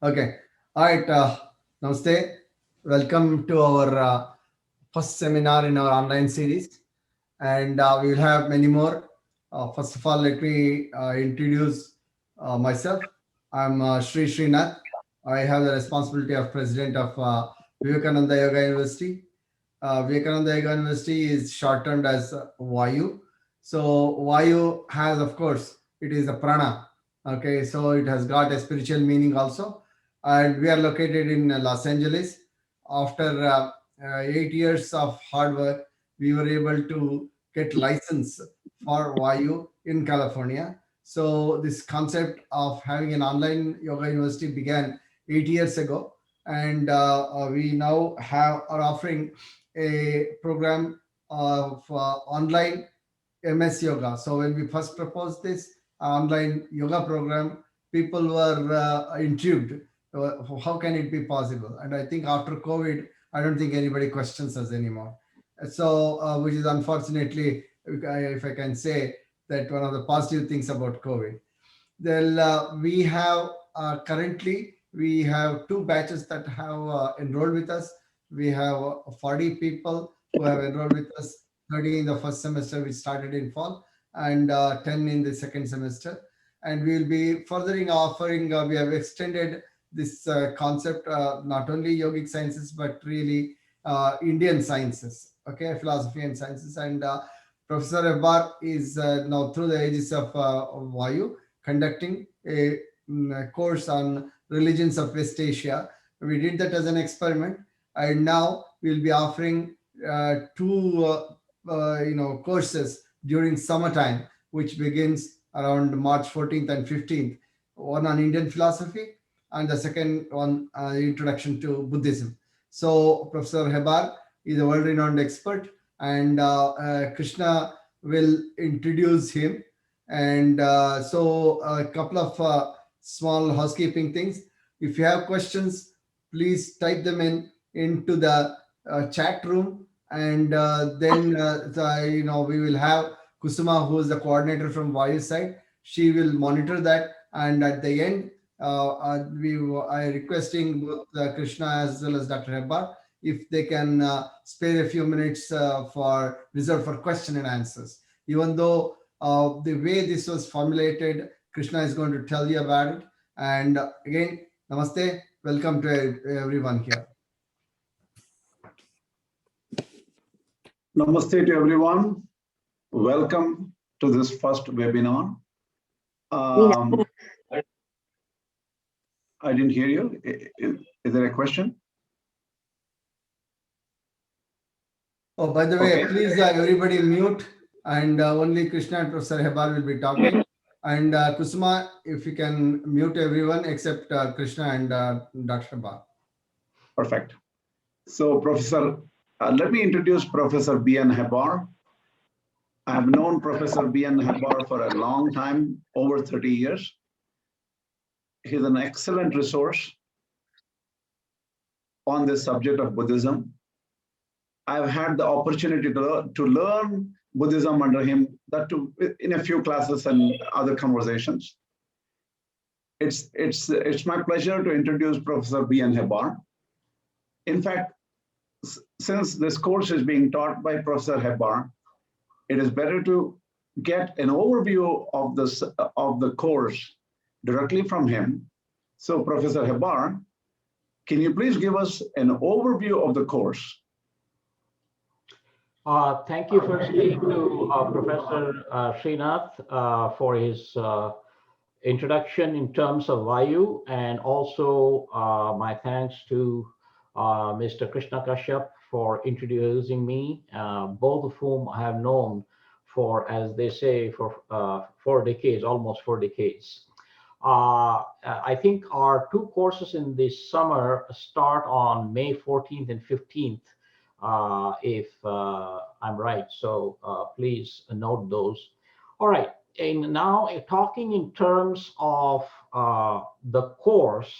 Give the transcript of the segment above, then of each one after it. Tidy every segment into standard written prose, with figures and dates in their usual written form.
Okay. All right. Namaste. Welcome to our first seminar in our online series. And we will have many more. First of all, let me introduce myself. I'm Sri Srinath. I have the responsibility of president of Vivekananda Yoga University. Vivekananda Yoga University is shortened as Vayu. So Vayu has, of course, it is a prana. Okay, so it has got a spiritual meaning also, and we are located in Los Angeles. After 8 years of hard work, we were able to get license for Vayu in California. So this concept of having an online yoga university began 8 years ago, and we now are offering a program of online MS Yoga. So when we first proposed this online yoga program, people were intrigued. How can it be possible? And I think after COVID, I don't think anybody questions us anymore. So, which is unfortunately, if I can say, that one of the positive things about COVID. Then we have currently we have two batches that have enrolled with us. We have 40 people who have enrolled with us, 30 in the first semester, which started in fall, and 10 in the second semester. And we will be furthering offering. We have extended this concept not only yogic sciences but really Indian sciences, okay, philosophy and sciences. And Professor Ebbar is now through the ages of Vayu conducting a course on religions of West Asia. We did that as an experiment, and now we'll be offering two, courses during summertime, which begins around March 14th and 15th. One on Indian philosophy, and the second one, introduction to Buddhism. So Professor Hebar is a world-renowned expert, and Krishna will introduce him. And so a couple of small housekeeping things. If you have questions, please type them into the chat room, and then we will have Kusuma, who is the coordinator from Vayu side. She will monitor that, and at the end, we I requesting both Krishna as well as Dr. Hebbar if they can spare a few minutes for reserved for question and answers. Even though the way this was formulated, Krishna is going to tell you about it. And again, namaste. Welcome to everyone here. Namaste to everyone. Welcome to this first webinar. I didn't hear you. Is there a question? Oh, by the way, please everybody mute, and only Krishna and Professor Hebar will be talking. And Kusuma, if you can mute everyone except Krishna and Dr. Hebar. Perfect. So, Professor, let me introduce Professor B.N. Hebar. I have known Professor B.N. Hebar for a long time, over 30 years. He's an excellent resource on this subject of Buddhism. I've had the opportunity to learn Buddhism under him, that too in a few classes and other conversations. It's my pleasure to introduce Professor B.N. Hebar. In fact, since this course is being taught by Professor Hebar, it is better to get an overview of the course directly from him. So, Professor Hebar, can you please give us an overview of the course? Thank you firstly to Professor Srinath for his introduction in terms of Vayu, and also my thanks to Mr. Krishna Kashyap for introducing me, both of whom I have known for, as they say, for 4 decades, almost 4 decades. I think our 2 courses in this summer start on May 14th and 15th, if I'm right. So please note those. All right. And now talking in terms of the course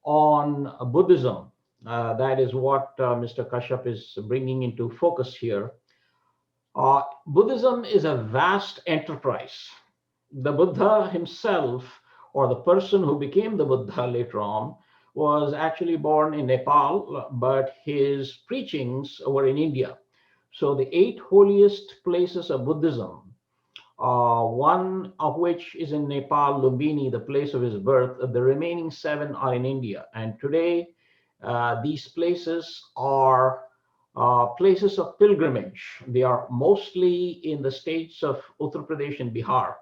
on Buddhism, that is what Mr. Kashyap is bringing into focus here. Buddhism is a vast enterprise. The Buddha himself or the person who became the Buddha later on, was actually born in Nepal, but his preachings were in India. So the 8 holiest places of Buddhism, one of which is in Nepal, Lumbini, the place of his birth. The remaining 7 are in India. And today, these places are places of pilgrimage. They are mostly in the states of Uttar Pradesh and Bihar,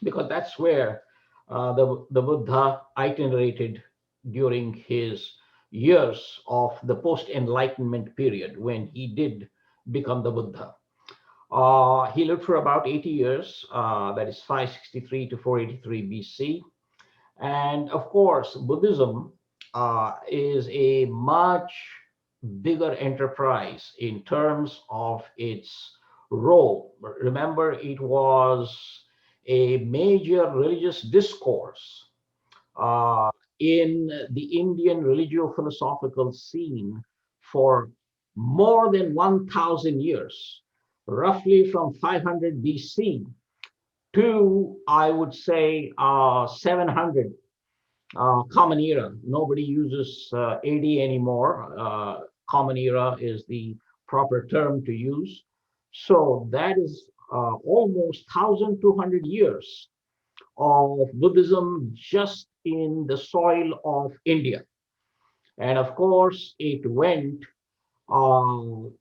because that's where the Buddha itinerated during his years of the post-enlightenment period when he did become the Buddha. He lived for about 80 years, that is 563 to 483 BC. And of course, Buddhism is a much bigger enterprise in terms of its role. Remember, it was a major religious discourse uh, in the Indian religio-philosophical scene for more than 1,000 years, roughly from 500 BC to, I would say, 700 Common Era. Nobody uses AD anymore. Common Era is the proper term to use. So that is almost 1,200 years of Buddhism just in the soil of India. And of course, it went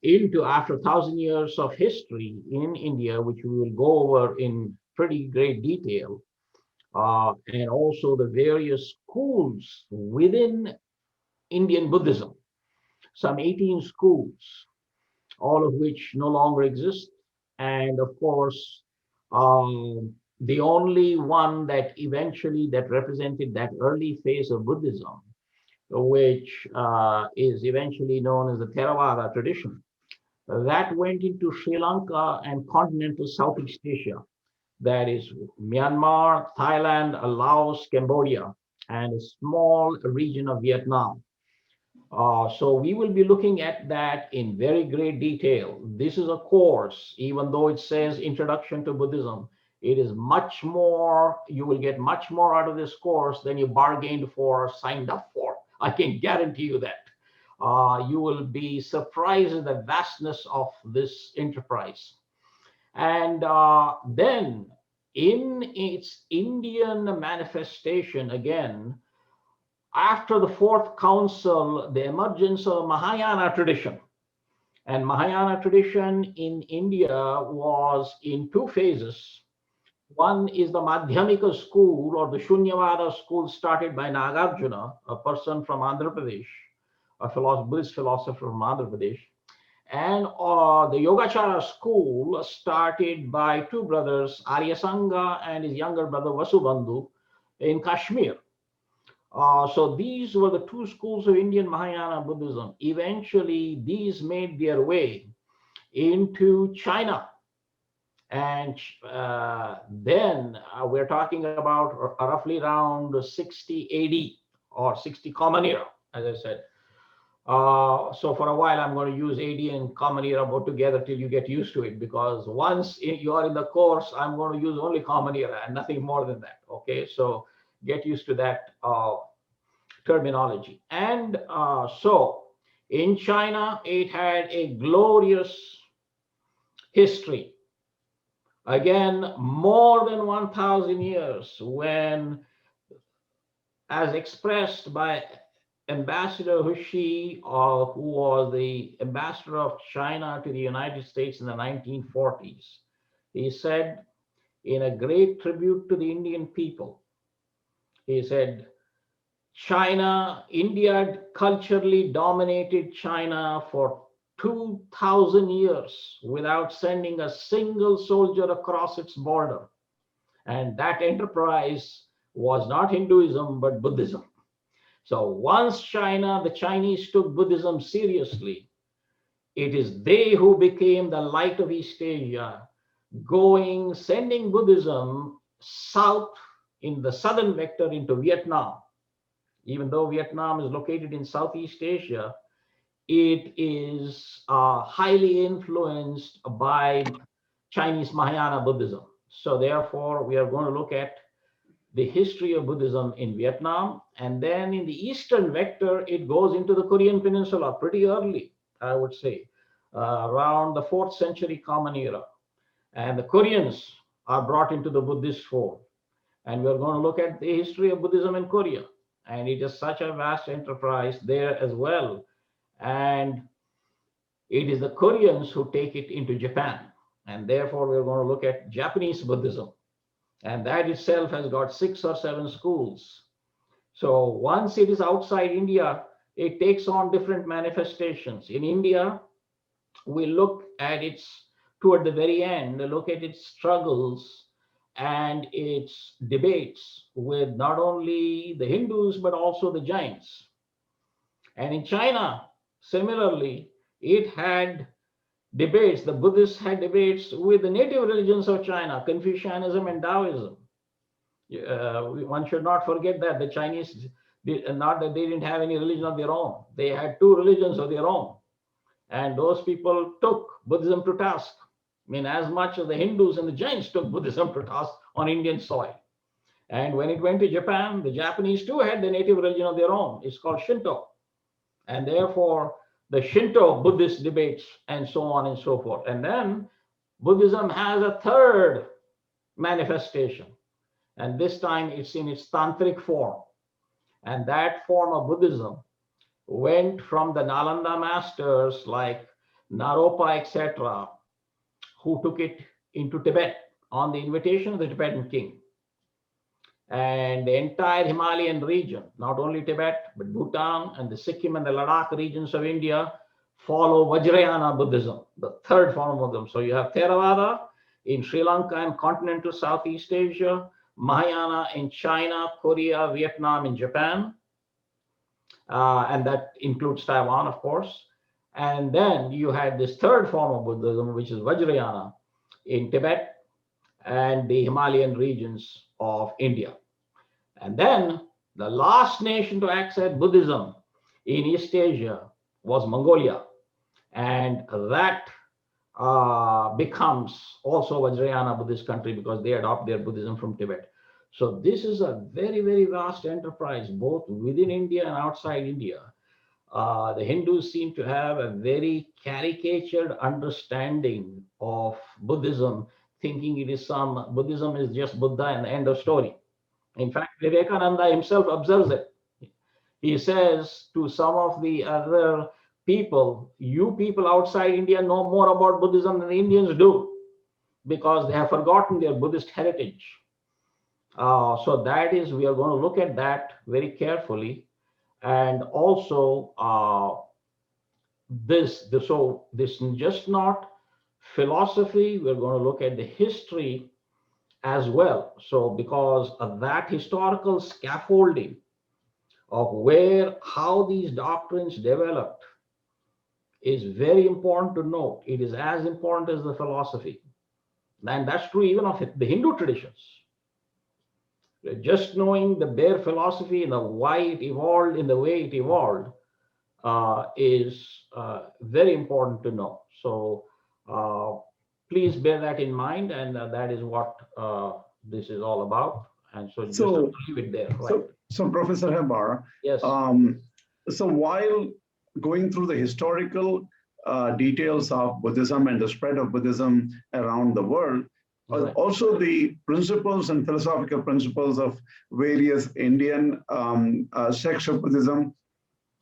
into, after 1,000 years of history in India, which we will go over in pretty great detail, and also the various schools within Indian Buddhism, some 18 schools, all of which no longer exist. And of course, the only one that eventually that represented that early phase of Buddhism, which is eventually known as the Theravada tradition, that went into Sri Lanka and continental Southeast Asia. That is Myanmar, Thailand, Laos, Cambodia, and a small region of Vietnam. So we will be looking at that in very great detail. This is a course, even though it says Introduction to Buddhism, it is much more, you will get much more out of this course than you bargained for, signed up for. I can guarantee you that. You will be surprised at the vastness of this enterprise. And then in its Indian manifestation, again, after the fourth council, the emergence of Mahayana tradition. And Mahayana tradition in India was in 2 phases. One is the Madhyamika school, or the Shunyavada school, started by Nagarjuna, a person from Andhra Pradesh, a Buddhist philosopher from Andhra Pradesh. And the Yogacara school started by 2 brothers, Arya Sangha and his younger brother Vasubandhu, in Kashmir. So these were the 2 schools of Indian Mahayana Buddhism. Eventually, these made their way into China. And then we're talking about roughly around 60 AD or 60 Common Era, as I said. So for a while, I'm going to use AD and Common Era both together till you get used to it, because once you are in the course, I'm going to use only Common Era and nothing more than that. Okay, so get used to that terminology. And so in China, it had a glorious history. Again, more than 1,000 years, when, as expressed by Ambassador Hushi, who was the ambassador of China to the United States in the 1940s, he said, in a great tribute to the Indian people, he said, India culturally dominated China for 2,000 years without sending a single soldier across its border. And that enterprise was not Hinduism, but Buddhism. So once the Chinese took Buddhism seriously, it is they who became the light of East Asia, sending Buddhism south in the southern vector into Vietnam. Even though Vietnam is located in Southeast Asia, it is highly influenced by Chinese Mahayana Buddhism. So therefore, we are going to look at the history of Buddhism in Vietnam. And then in the eastern vector, it goes into the Korean Peninsula pretty early, I would say, around the 4th century Common Era. And the Koreans are brought into the Buddhist fold. And we're going to look at the history of Buddhism in Korea. And it is such a vast enterprise there as well. And it is the Koreans who take it into Japan. And therefore, we're going to look at Japanese Buddhism. And that itself has got 6 or 7 schools. So once it is outside India, it takes on different manifestations. In India, we look at its, toward the very end, look at its struggles and its debates with not only the Hindus, but also the Jains. And in China, similarly, it had debates, the Buddhists had debates with the native religions of China, Confucianism and Taoism. One should not forget that the Chinese, not that they didn't have any religion of their own, they had 2 religions of their own. And those people took Buddhism to task. I mean, as much as the Hindus and the Jains took Buddhism to task on Indian soil. And when it went to Japan, the Japanese too had the native religion of their own. It's called Shinto. And therefore, the Shinto Buddhist debates and so on and so forth. And then Buddhism has a 3rd manifestation. And this time it's in its tantric form. And that form of Buddhism went from the Nalanda masters like Naropa, etc., who took it into Tibet on the invitation of the Tibetan king. And the entire Himalayan region, not only Tibet, but Bhutan and the Sikkim and the Ladakh regions of India follow Vajrayana Buddhism, the 3rd form of Buddhism. So you have Theravada in Sri Lanka and continental Southeast Asia, Mahayana in China, Korea, Vietnam, and Japan. And that includes Taiwan, of course. And then you had this 3rd form of Buddhism, which is Vajrayana in Tibet and the Himalayan regions of India. And then the last nation to accept Buddhism in East Asia was Mongolia. And that becomes also Vajrayana Buddhist country because they adopt their Buddhism from Tibet. So this is a very, very vast enterprise, both within India and outside India. The Hindus seem to have a very caricatured understanding of Buddhism, thinking it is Buddhism is just Buddha and the end of story. In fact, Vivekananda himself observes it. He says to some of the other people, you people outside India know more about Buddhism than the Indians do, because they have forgotten their Buddhist heritage. So that is, we are going to look at that very carefully. And also this just not philosophy, we're going to look at the history as well. So because of that historical scaffolding of how these doctrines developed is very important to note. It is as important as the philosophy. And that's true even of the Hindu traditions. Just knowing the bare philosophy and why it evolved in the way it evolved is very important to know. So please bear that in mind, and that is what this is all about. And so just to leave it there. Right? So Professor Hebar, yes. So while going through the historical details of Buddhism and the spread of Buddhism around the world, right, also the principles and philosophical principles of various Indian sects of Buddhism,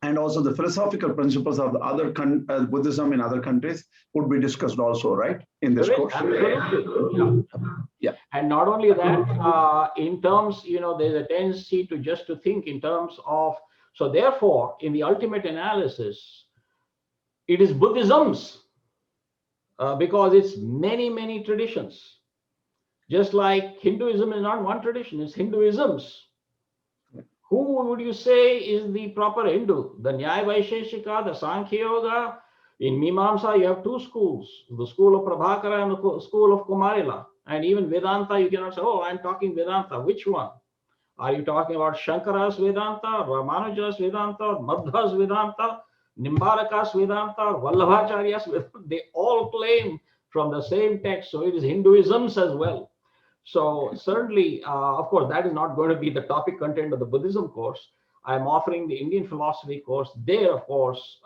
and also the philosophical principles of the other Buddhism in other countries would be discussed also, right, in this course? Absolutely. Yeah. And not only that, in terms, there's a tendency to think in terms of, so therefore, in the ultimate analysis, it is Buddhisms, because it's many, many traditions. Just like Hinduism is not one tradition, it's Hinduisms. Who would you say is the proper Hindu? The Nyaya Vaisheshika, the Sankhya Yoga. In Mimamsa, you have 2 schools, the school of Prabhakara and the school of Kumarila. And even Vedanta, you cannot say, oh, I'm talking Vedanta. Which one? Are you talking about Shankara's Vedanta, Ramanuja's Vedanta, Madhva's Vedanta, Nimbaraka's Vedanta, Vallabhacharya's Vedanta? They all claim from the same text. So it is Hinduisms as well. So certainly, of course, that is not going to be the topic content of the Buddhism course. I'm offering the Indian philosophy course. There, of course,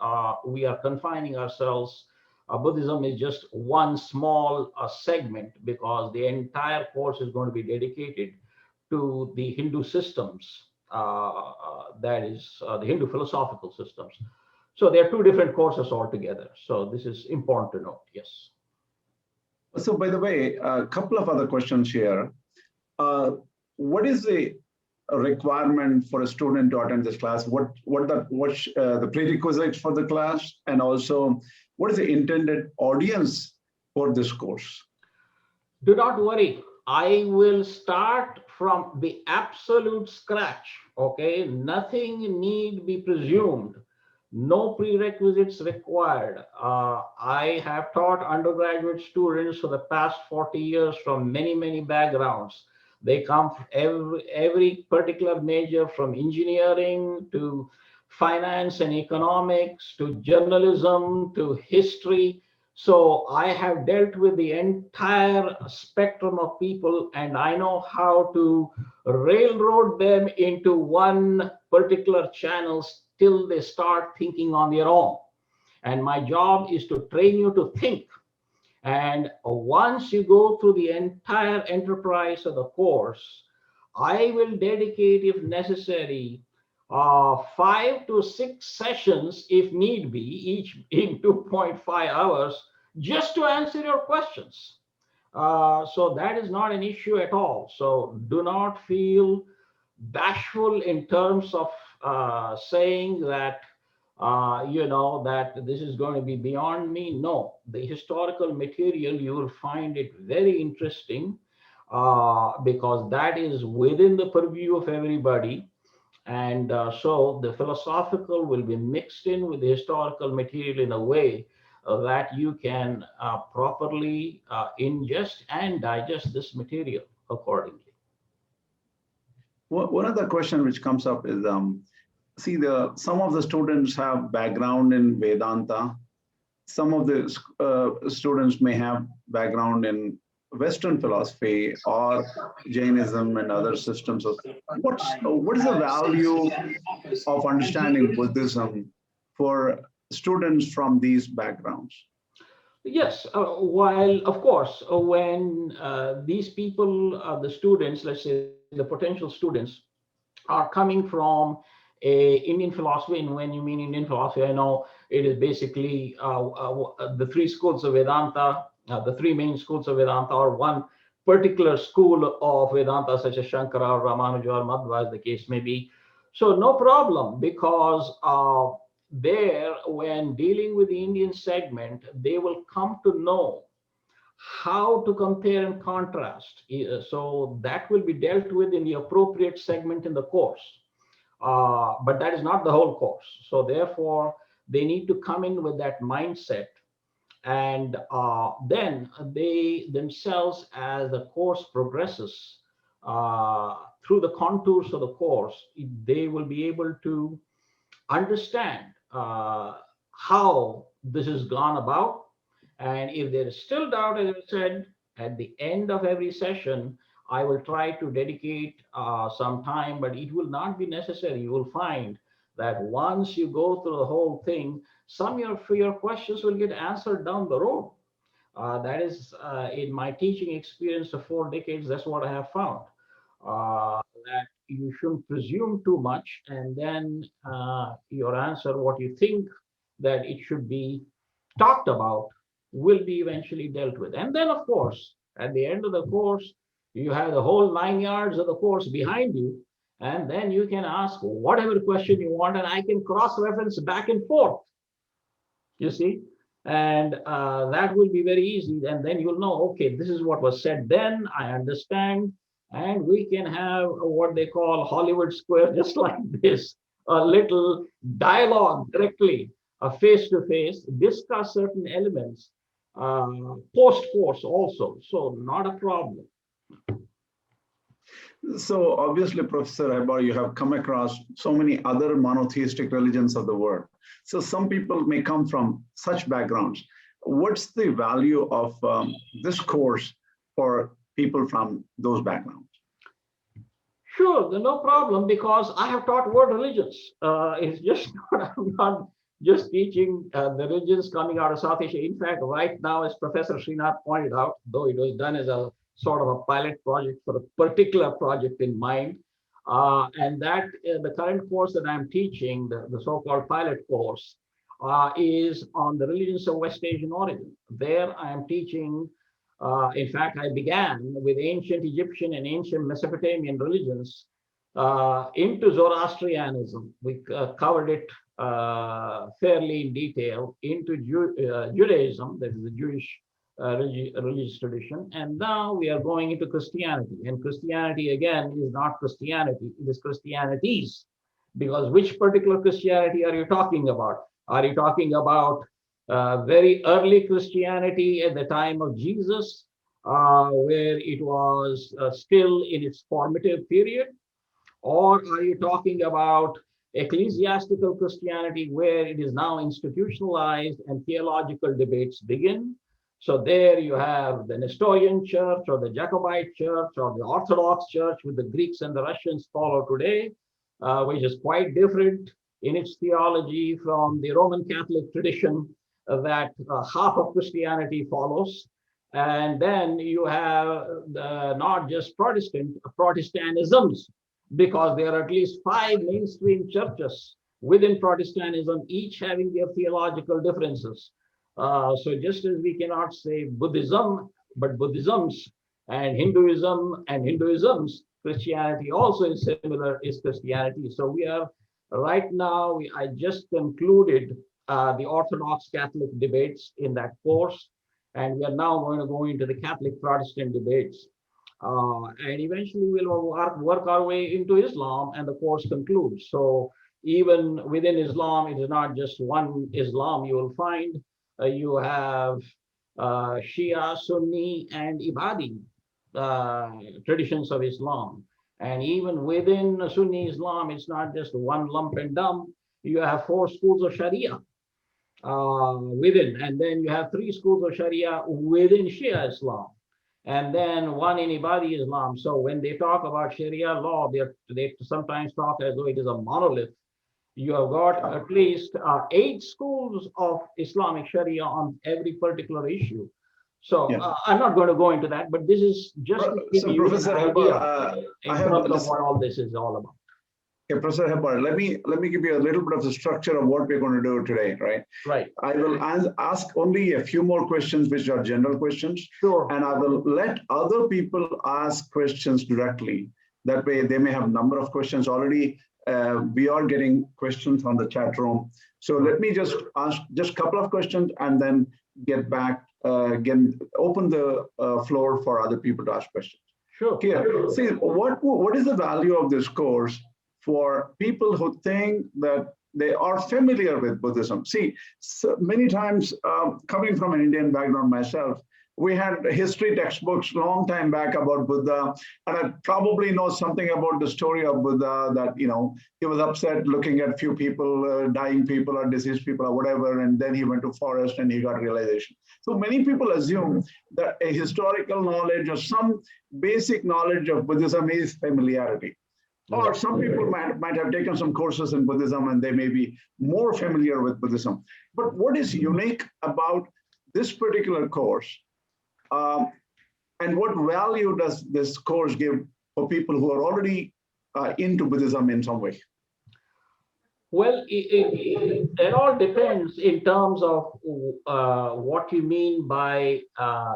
we are confining ourselves. Buddhism is just one small segment because the entire course is going to be dedicated to the Hindu systems, that is the Hindu philosophical systems. So there are two different courses altogether. So this is important to note, yes. So by the way, a couple of other questions here. What is the requirement for a student to attend this class? What the prerequisites for the class, and also what is the intended audience for this course? Do not worry. I will start from the absolute scratch. Okay, nothing need be presumed. No prerequisites required. I have taught undergraduate students for the past 40 years from many backgrounds. They come from every particular major, from engineering to finance and economics to journalism to history. So I have dealt with the entire spectrum of people, and I know how to railroad them into one particular channel till they start thinking on their own. And my job is to train you to think. And once you go through the entire enterprise of the course, I will dedicate, if necessary, 5 to 6 sessions, if need be, each in 2.5 hours, just to answer your questions. So that is not an issue at all. So do not feel bashful in terms of saying that, that this is going to be beyond me. No, the historical material, you will find it very interesting because that is within the purview of everybody. And so the philosophical will be mixed in with the historical material in a way that you can properly ingest and digest this material accordingly. One other question which comes up is, see, some of the students have background in Vedanta. Some of the students may have background in Western philosophy or Jainism and other systems. What is the value of understanding Buddhism for students from these backgrounds? Yes, while of course, when these people, the students, let's say the potential students, are coming from Indian philosophy, and when you mean Indian philosophy, I know it is basically the three schools of Vedanta. The three main schools of Vedanta, or one particular school of Vedanta, such as Shankara or Ramanuja or Madhva, as the case may be. So no problem, because there, when dealing with the Indian segment, they will come to know how to compare and contrast. So that will be dealt with in the appropriate segment in the course. But that is not the whole course. So therefore, they need to come in with that mindset. And then they themselves, as the course progresses through the contours of the course, they will be able to understand how this has gone about. And if there is still doubt, as I said, at the end of every session, I will try to dedicate some time, but it will not be necessary. You will find that once you go through the whole thing, some of your questions will get answered down the road. That is, in my teaching experience of 4 decades, that's what I have found. That you shouldn't presume too much, and then your answer, what you think that it should be talked about, will be eventually dealt with. And then, of course, at the end of the course, you have the whole 9 yards of the course behind you, and then you can ask whatever question you want, and I can cross-reference back and forth, you see, and that will be very easy. And then you'll know, okay, this is what was said then, I understand, and we can have what they call Hollywood Square, just like this, a little dialogue directly, face-to-face, discuss certain elements, post-course also, so not a problem. So obviously, Professor Hebar, you have come across so many other monotheistic religions of the world. So some people may come from such backgrounds. What's the value of this course for people from those backgrounds? Sure, no problem, because I have taught world religions. It's just not, I'm not just teaching the religions coming out of South Asia. In fact, right now, as Professor Srinath pointed out, though it was done as a sort of a pilot project for a particular project in mind, and that the current course that I'm teaching, the so-called pilot course, is on the religions of West Asian origin. There I am teaching, in fact, I began with ancient Egyptian and ancient Mesopotamian religions into Zoroastrianism. We covered it fairly in detail, into Judaism, that is the Jewish religious tradition. And now we are going into Christianity. And Christianity, again, is not Christianity, it is Christianities. Because which particular Christianity are you talking about? Are you talking about very early Christianity at the time of Jesus, where it was still in its formative period? Or are you talking about ecclesiastical Christianity, where it is now institutionalized and theological debates begin? So there you have the Nestorian Church or the Jacobite Church or the Orthodox Church, with the Greeks and the Russians follow today, which is quite different in its theology from the Roman Catholic tradition that half of Christianity follows. And then you have not just Protestantisms, because there are at least 5 mainstream churches within Protestantism, each having their theological differences. So just as we cannot say Buddhism, but Buddhisms, and Hinduisms, Christianity also is similar, is Christianity. So we are right now, I just concluded the Orthodox Catholic debates in that course, and we are now going to go into the Catholic Protestant debates. And eventually we'll work our way into Islam, and the course concludes. So even within Islam, it is not just one Islam. You will find you have Shia, Sunni, and Ibadi traditions of Islam. And even within Sunni Islam, it's not just one lump and dump. You have 4 schools of Sharia within, and then you have 3 schools of Sharia within Shia Islam, and then 1 in Ibadi Islam. So when they talk about Sharia law, they sometimes talk as though it is a monolith. You have got at least 8 schools of Islamic Sharia on every particular issue. So I'm not going to go into that, but this is just to give you Professor an idea in terms of what all this is all about. Okay, Professor Hebar, let me give you a little bit of the structure of what we're going to do today, right? Right. I will ask only a few more questions, which are general questions. Sure. And I will let other people ask questions directly. That way they may have a number of questions already. We are getting questions on the chat room. So let me just ask just a couple of questions and then get back, again, open the floor for other people to ask questions. Sure. Here, see, what is the value of this course for people who think that they are familiar with Buddhism? See, so many times, coming from an Indian background myself, we had history textbooks long time back about Buddha, and I probably know something about the story of Buddha, that, you know, he was upset looking at few people, dying people or deceased people or whatever, and then he went to forest and he got realization. So many people assume that a historical knowledge or some basic knowledge of Buddhism is familiarity. Or some people might have taken some courses in Buddhism and they may be more familiar with Buddhism. But what is unique about this particular course, and what value does this course give for people who are already into Buddhism in some way? Well, it all depends in terms of what you mean by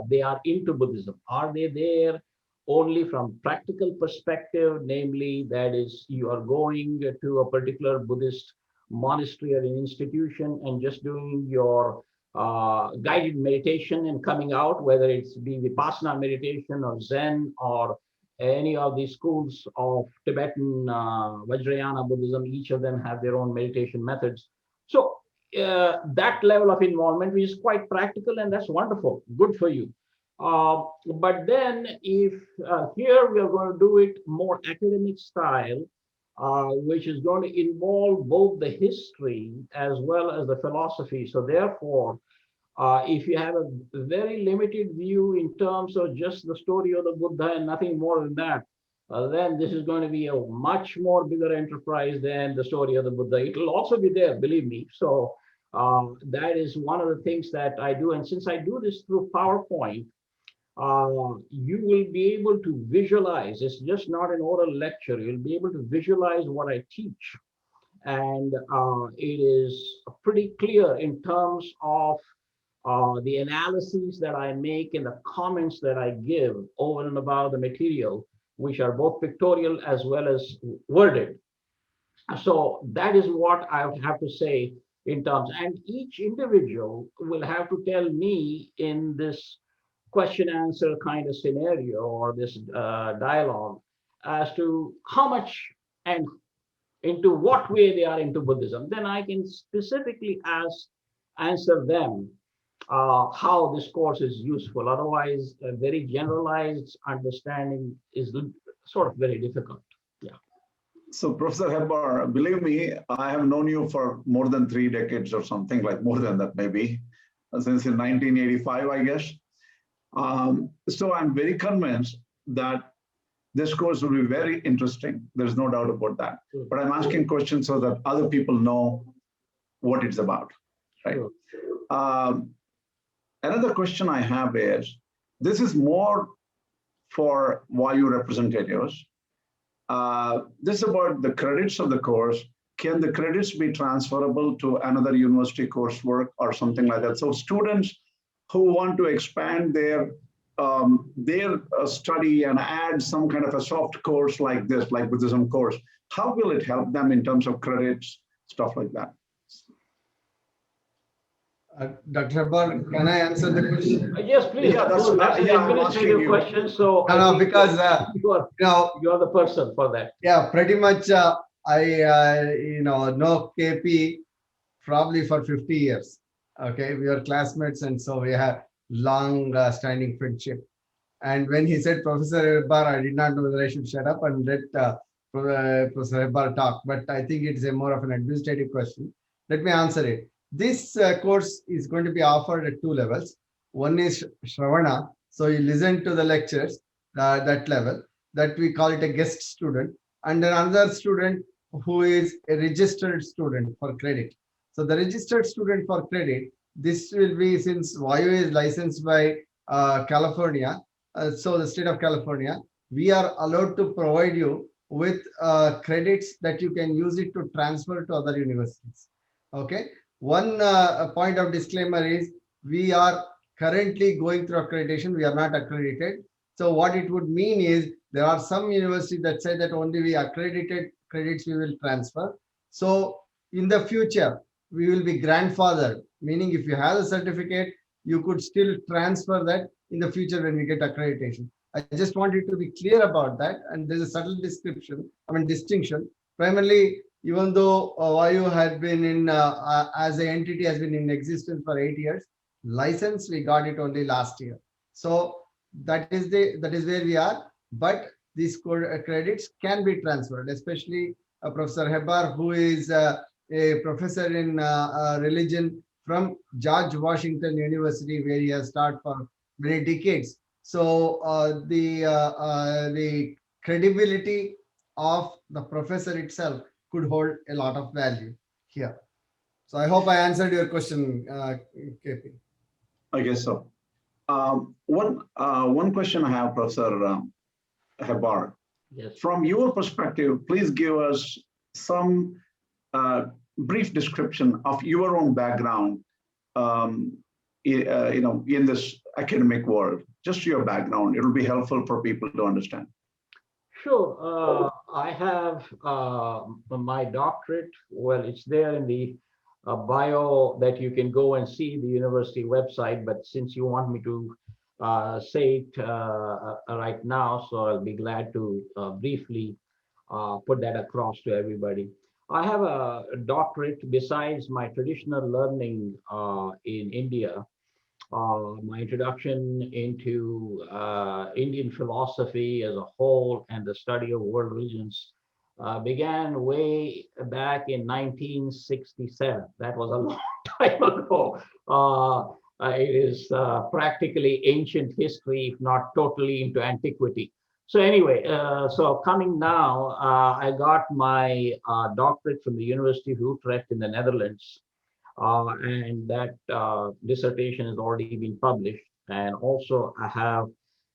they are into Buddhism. Are they there only from practical perspective, namely that is you are going to a particular Buddhist monastery or an institution and just doing your guided meditation and coming out, whether it's be Vipassana meditation or Zen or any of the schools of Tibetan Vajrayana Buddhism, each of them have their own meditation methods. So that level of involvement, which is quite practical, and that's wonderful, good for you. But then if here we are going to do it more academic style, which is going to involve both the history as well as the philosophy. So therefore, If you have a very limited view in terms of just the story of the Buddha and nothing more than that, then this is going to be a much more bigger enterprise than the story of the Buddha. It will also be there, believe me. So that is one of the things that I do. And since I do this through PowerPoint, you will be able to visualize. It's just not an oral lecture. You'll be able to visualize what I teach. And it is pretty clear in terms of the analyses that I make and the comments that I give over and above the material, which are both pictorial as well as worded. So that is what I have to say in terms, and each individual will have to tell me in this question answer kind of scenario or this dialogue as to how much and into what way they are into Buddhism. Then I can specifically answer them how this course is useful. Otherwise, a very generalized understanding is sort of very difficult. Yeah. So, Professor Hebar, believe me, I have known you for more than 3 decades or something, like more than that, maybe, since in 1985, I guess. So I'm very convinced that this course will be very interesting. There's no doubt about that. Sure. But I'm asking questions so that other people know what it's about, right? Sure. Another question I have is, this is more for Vayu representatives. This is about the credits of the course. Can the credits be transferable to another university coursework or something like that? So students who want to expand their study and add some kind of a soft course like this, like Buddhism course, how will it help them in terms of credits, stuff like that? Dr. Hebar, can I answer the question? Yes, please. Yeah, that's an I'm asking administrative you. question. So No, because you are the person for that. yeah, pretty much. I know KP probably for 50 years. Okay, we are classmates, and so we have long standing friendship. And when he said Professor Hebar, I did not know whether I should shut up and let Professor Hebar talk. But I think it's a more of an administrative question. Let me answer it. This course is going to be offered at 2 levels. One is Shravana, so you listen to the lectures, that level, that we call it a guest student, and then another student who is a registered student for credit. So the registered student for credit, this will be, since Vayu is licensed by California, so the state of California, we are allowed to provide you with credits that you can use it to transfer to other universities. Okay. One point of disclaimer is we are currently going through accreditation. We are not accredited. So what it would mean is there are some universities that say that only we accredited credits we will transfer. So in the future, we will be grandfathered, meaning if you have a certificate, you could still transfer that in the future when we get accreditation. I just wanted to be clear about that. And there's a subtle distinction. Primarily, even though Vayu had been in, as an entity has been in existence for 8 years, license, we got it only last year. So that is where we are. But these credits can be transferred, especially Professor Hebar, who is a professor in religion from George Washington University, where he has taught for many decades. So the credibility of the professor itself could hold a lot of value here. So I hope I answered your question, KP. I guess so. One question I have, Professor Hebar. Yes. From your perspective, please give us some brief description of your own background, in this academic world. Just your background. It'll be helpful for people to understand. Sure. I have my doctorate. Well, it's there in the bio that you can go and see the university website. But since you want me to say it right now, so I'll be glad to briefly put that across to everybody. I have a doctorate besides my traditional learning in India. My introduction into Indian philosophy as a whole and the study of world religions began way back in 1967. That was a long time ago. It is practically ancient history, if not totally into antiquity. So anyway, so coming now, I got my doctorate from the University of Utrecht in the Netherlands, and that dissertation has already been published. And also, I have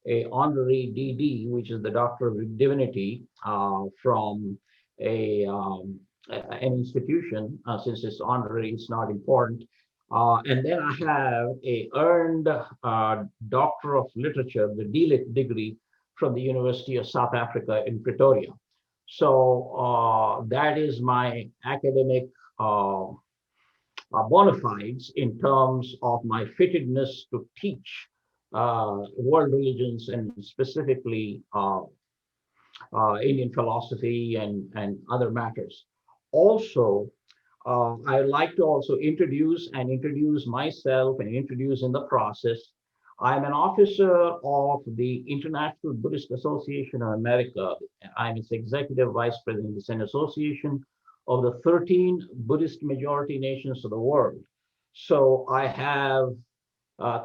a honorary DD, which is the Doctor of Divinity, from a an institution. Since it's honorary, it's not important. And then I have a earned Doctor of Literature, the DLit degree, from the University of South Africa in Pretoria. So that is my academic bona fides in terms of my fittedness to teach world religions, and specifically Indian philosophy and other matters. Also, I would like to also introduce myself and introduce in the process. I'm an officer of the International Buddhist Association of America. I'm its executive vice president. It's an association of the 13 Buddhist majority nations of the world. So I have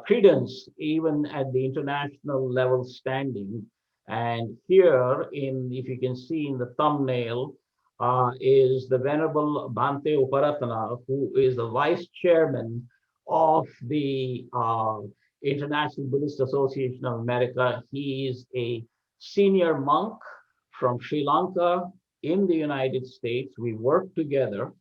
credence even at the international level standing. And here, if you can see in the thumbnail, is the Venerable Bhante Uparatana, who is the vice chairman of the International Buddhist Association of America. He is a senior monk from Sri Lanka in the United States. We work together.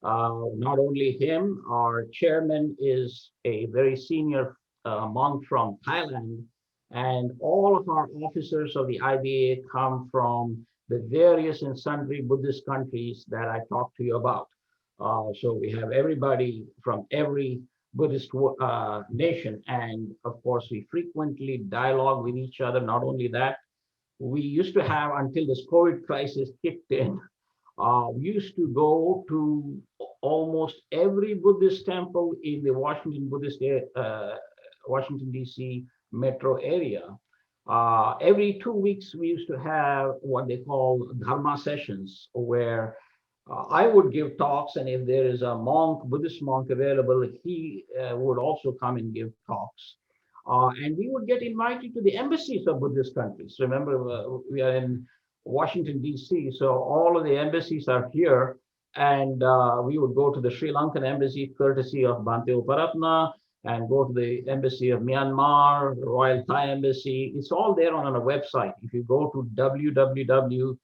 Not only him, our chairman is a very senior monk from Thailand, and all of our officers of the IBA come from the various and sundry Buddhist countries that I talked to you about. So we have everybody from every Buddhist nation, and of course we frequently dialogue with each other. Not only that, we used to have, until this COVID crisis kicked in, we used to go to almost every Buddhist temple in the Washington DC metro area. Every 2 weeks, we used to have what they call Dharma Sessions, where I would give talks, and if there is a Buddhist monk available, he would also come and give talks. And we would get invited to the embassies of Buddhist countries. Remember, we are in Washington, D.C., so all of the embassies are here. And we would go to the Sri Lankan embassy, courtesy of Bhante Uparatana, and go to the embassy of Myanmar, the Royal Thai Embassy. It's all there on our website. If you go to www.ibaa.org,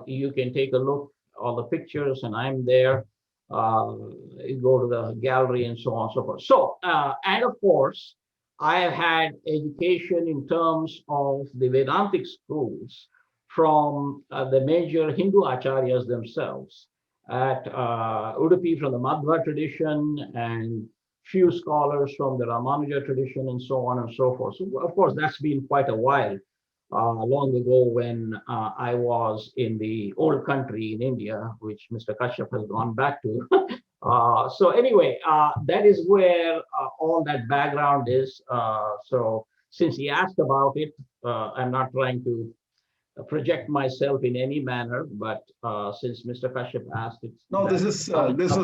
you can take a look at all the pictures, and I'm there. You go to the gallery and so on and so forth. So, and of course, I have had education in terms of the Vedantic schools from the major Hindu acharyas themselves. At Udupi from the Madhva tradition, and few scholars from the Ramanuja tradition, and so on and so forth. So, of course, that's been quite a while, long ago when I was in the old country in India, which Mr. Kashyap has gone back to. So anyway, that is where all that background is. So since he asked about it, I'm not trying to project myself in any manner, but since Mr. Kashyap asked it. No, this is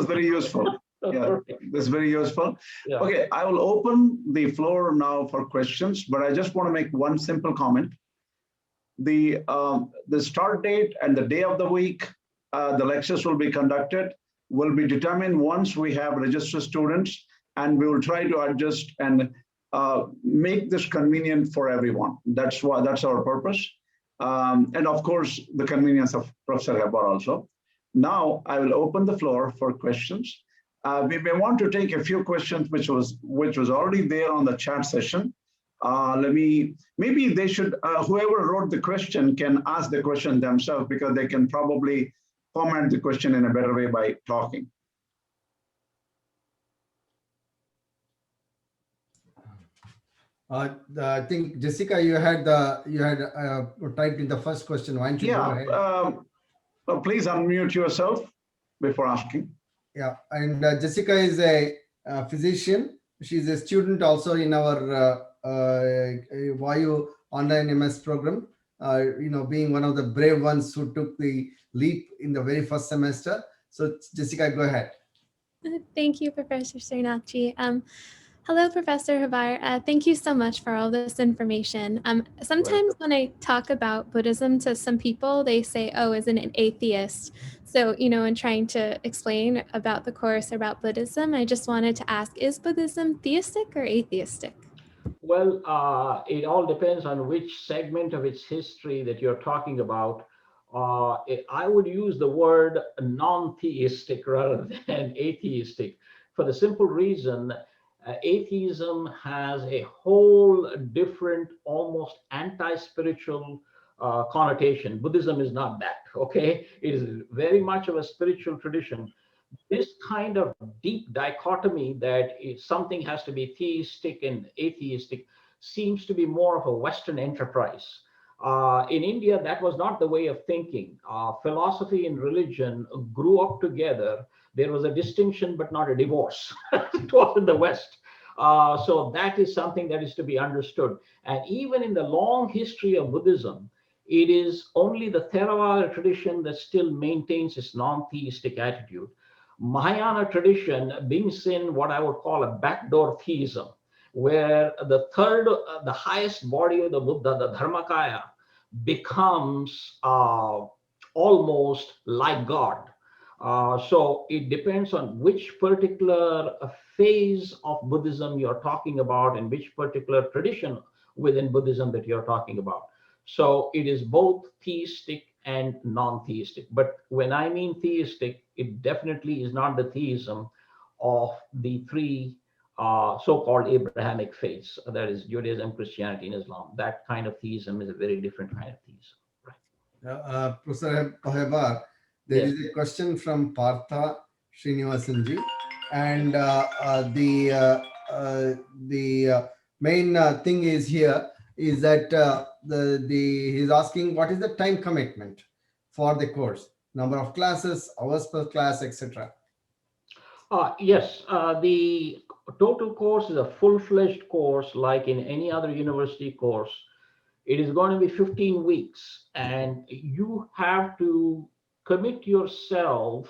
very useful. Yeah, this is very useful. Yeah. Okay, I will open the floor now for questions, but I just want to make one simple comment. The start date and the day of the week the lectures will be conducted will be determined once we have registered students, and we will try to adjust and make this convenient for everyone. That's our purpose. And of course, the convenience of Professor Hebar also. Now, I will open the floor for questions. We may want to take a few questions, which was already there on the chat session. Maybe they should, whoever wrote the question can ask the question themselves, because they can probably format the question in a better way by talking. I think Jessica, you had typed in the first question. Why don't you go ahead? Well, please unmute yourself before asking. Yeah, and Jessica is a physician. She's a student also in our Vayu online MS program. Being one of the brave ones who took the leap in the very first semester. So Jessica, go ahead. Thank you, Professor Srinathji. Hello, Professor Habar. Thank you so much for all this information. Sometimes when I talk about Buddhism to some people, they say, oh, isn't it atheist? So, in trying to explain about the course about Buddhism, I just wanted to ask, is Buddhism theistic or atheistic? Well, it all depends on which segment of its history that you're talking about. I would use the word non-theistic rather than atheistic for the simple reason atheism has a whole different, almost anti-spiritual connotation. Buddhism is not that, okay? It is very much of a spiritual tradition. This kind of deep dichotomy that something has to be theistic and atheistic seems to be more of a Western enterprise. In India, that was not the way of thinking. Philosophy and religion grew up together. There was a distinction, but not a divorce. It was in the West. So that is something that is to be understood. And even in the long history of Buddhism, it is only the Theravada tradition that still maintains its non-theistic attitude. Mahayana tradition brings in what I would call a backdoor theism, where the highest body of the Buddha, the Dharmakaya, becomes almost like God. So it depends on which particular phase of Buddhism you're talking about and which particular tradition within Buddhism that you're talking about. So it is both theistic and non-theistic. But when I mean theistic, it definitely is not the theism of the three so-called Abrahamic faiths, that is Judaism, Christianity, and Islam. That kind of theism is a very different kind of theism. Professor Hebar, there Yes. is a question from Partha Srinivasanji, and the main thing is here is that he's asking what is the time commitment for the course, number of classes, hours per class, etc. Yes, the total course is a full-fledged course like in any other university course. It is going to be 15 weeks, and you have to commit yourself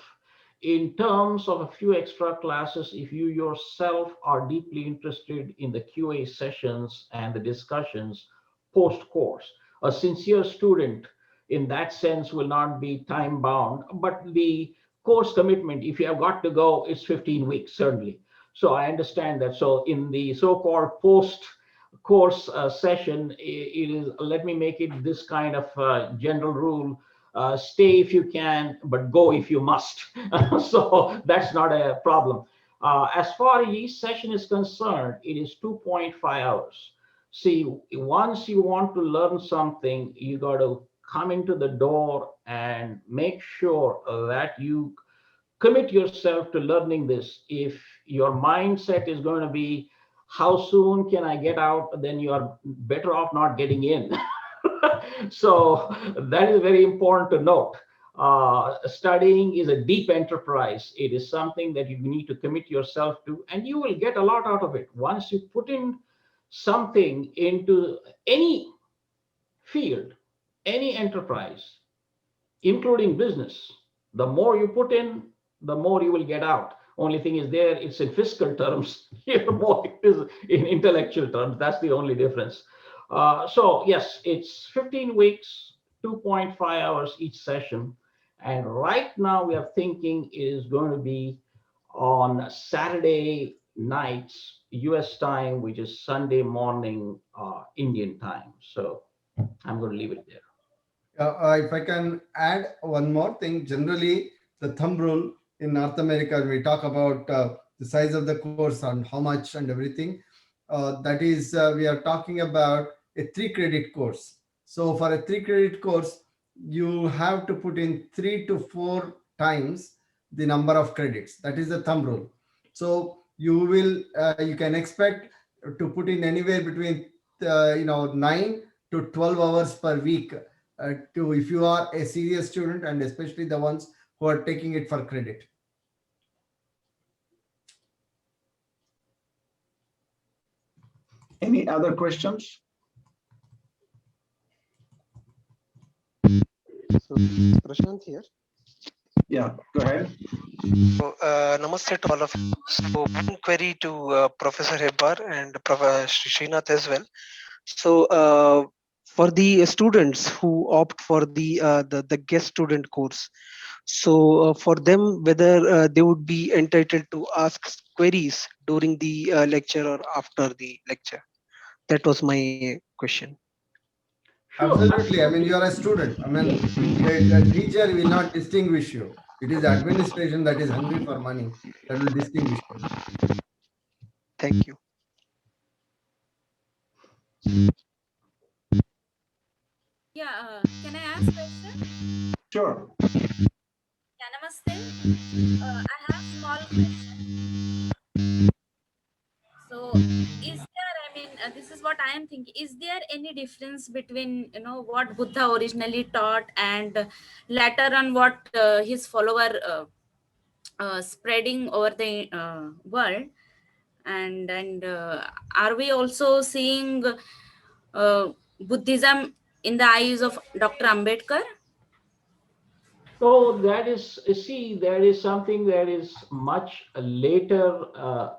in terms of a few extra classes if you yourself are deeply interested in the QA sessions and the discussions post-course. A sincere student in that sense will not be time bound, but the course commitment, if you have got to go, it's 15 weeks, certainly. So I understand that. So in the so-called post course session, it is, let me make it this kind of general rule: stay if you can, but go if you must. So that's not a problem. As far as each session is concerned, it is 2.5 hours. See, once you want to learn something, you got to come into the door and make sure that you commit yourself to learning this. If your mindset is going to be, how soon can I get out, then you are better off not getting in. So that is very important to note. Studying is a deep enterprise. It is something that you need to commit yourself to, and you will get a lot out of it. Once you put in something into any field, any enterprise, including business, the more you put in, the more you will get out. Only thing is there, it's in fiscal terms, here more it is in intellectual terms. That's the only difference. So yes, it's 15 weeks, 2.5 hours each session. And right now we are thinking it is going to be on Saturday nights, US time, which is Sunday morning, Indian time. So I'm going to leave it there. If I can add one more thing, generally the thumb rule in North America, we talk about the size of the course and how much and everything. That is, we are talking about a 3-credit course. So for a 3-credit course, you have to put in 3 to 4 times the number of credits. That is the thumb rule. So you can expect to put in anywhere between 9 to 12 hours per week to, if you are a serious student, and especially the ones who are taking it for credit. Any other questions? So, Prashant here. Yeah, go ahead. So, namaste to all of you. So, one query to Professor Hebbar and Professor Srinath as well. So, for the students who opt for the guest student course, so for them, whether they would be entitled to ask queries during the lecture or after the lecture. That was my question. Sure, Absolutely. I mean, absolutely. you are a student. I mean, a teacher will not distinguish you. It is administration that is hungry for money that will distinguish you. Thank you. Yeah, can I ask question? Sure. Yeah, namaste. I have small question. So, is there? I mean, this is what I am thinking. Is there any difference between what Buddha originally taught and later on what his follower spreading over the world? And are we also seeing Buddhism in the eyes of Dr. Ambedkar? So that is, see, there is something that is much later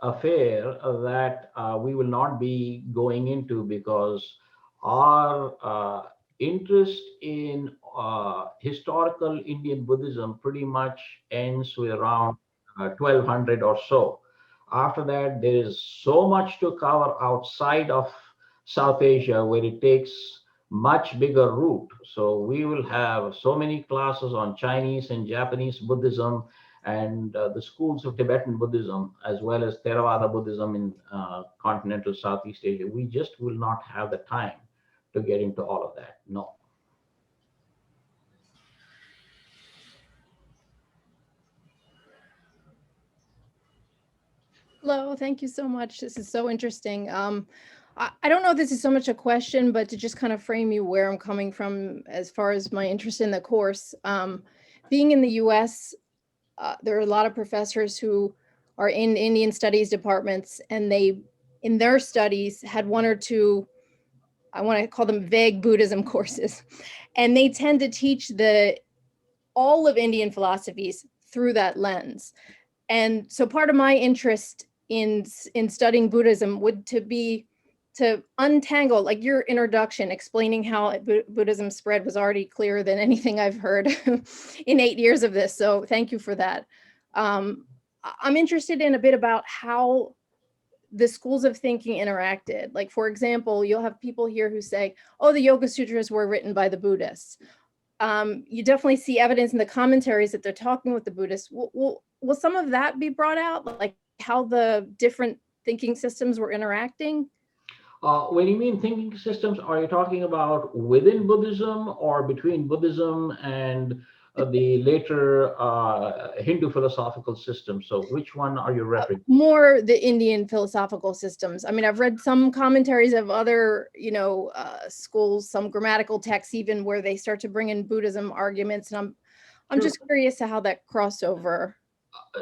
affair that we will not be going into because our interest in historical Indian Buddhism pretty much ends with around 1200 or so. After that, there is so much to cover outside of South Asia where it takes much bigger route. So we will have so many classes on Chinese and Japanese Buddhism and the schools of Tibetan Buddhism, as well as Theravada Buddhism in continental Southeast Asia. We just will not have the time to get into all of that. No. Hello, thank you so much. This is so interesting. I don't know if this is so much a question, but to just kind of frame you where I'm coming from as far as my interest in the course. Being in the US, there are a lot of professors who are in Indian studies departments, and they, in their studies, had one or two, I want to call them vague Buddhism courses, and they tend to teach all of Indian philosophies through that lens. And so part of my interest in studying Buddhism would be to untangle, like your introduction, explaining how Buddhism spread was already clearer than anything I've heard in 8 years of this. So thank you for that. I'm interested in a bit about how the schools of thinking interacted. Like, for example, you'll have people here who say, oh, the Yoga Sutras were written by the Buddhists. You definitely see evidence in the commentaries that they're talking with the Buddhists. Will some of that be brought out, like how the different thinking systems were interacting? When you mean thinking systems, are you talking about within Buddhism or between Buddhism and the later Hindu philosophical system? So which one are you referring to? More the Indian philosophical systems. I mean, I've read some commentaries of other, schools, some grammatical texts, even where they start to bring in Buddhism arguments. And I'm just curious to how that crossover.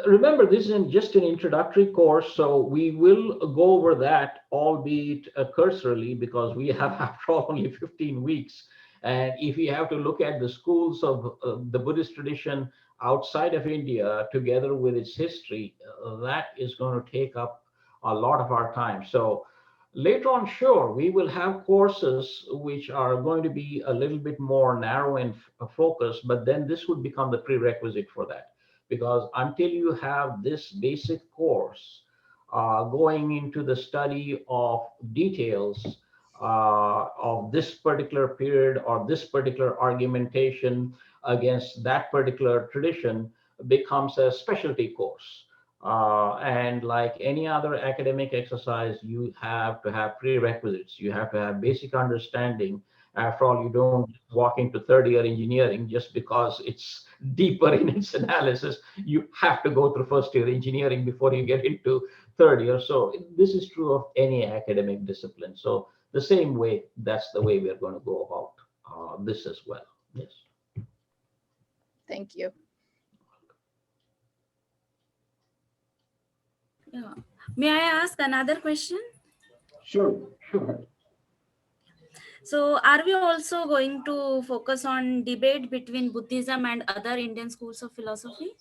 Remember, this is just an introductory course, so we will go over that, albeit cursorily, because we have, after all, only 15 weeks. And if we have to look at the schools of the Buddhist tradition outside of India, together with its history, that is going to take up a lot of our time. So later on, sure, we will have courses which are going to be a little bit more narrow and focused, but then this would become the prerequisite for that. Because until you have this basic course going into the study of details of this particular period or this particular argumentation against that particular tradition becomes a specialty course. And like any other academic exercise, you have to have prerequisites. You have to have basic understanding. After all, you don't walk into third-year engineering just because it's deeper in its analysis. You have to go through first-year engineering before you get into third year. So this is true of any academic discipline. So the same way, that's the way we're going to go about this as well. Yes. Thank you. Yeah. May I ask another question? Sure. Sure. So, are we also going to focus on debate between Buddhism and other Indian schools of philosophy?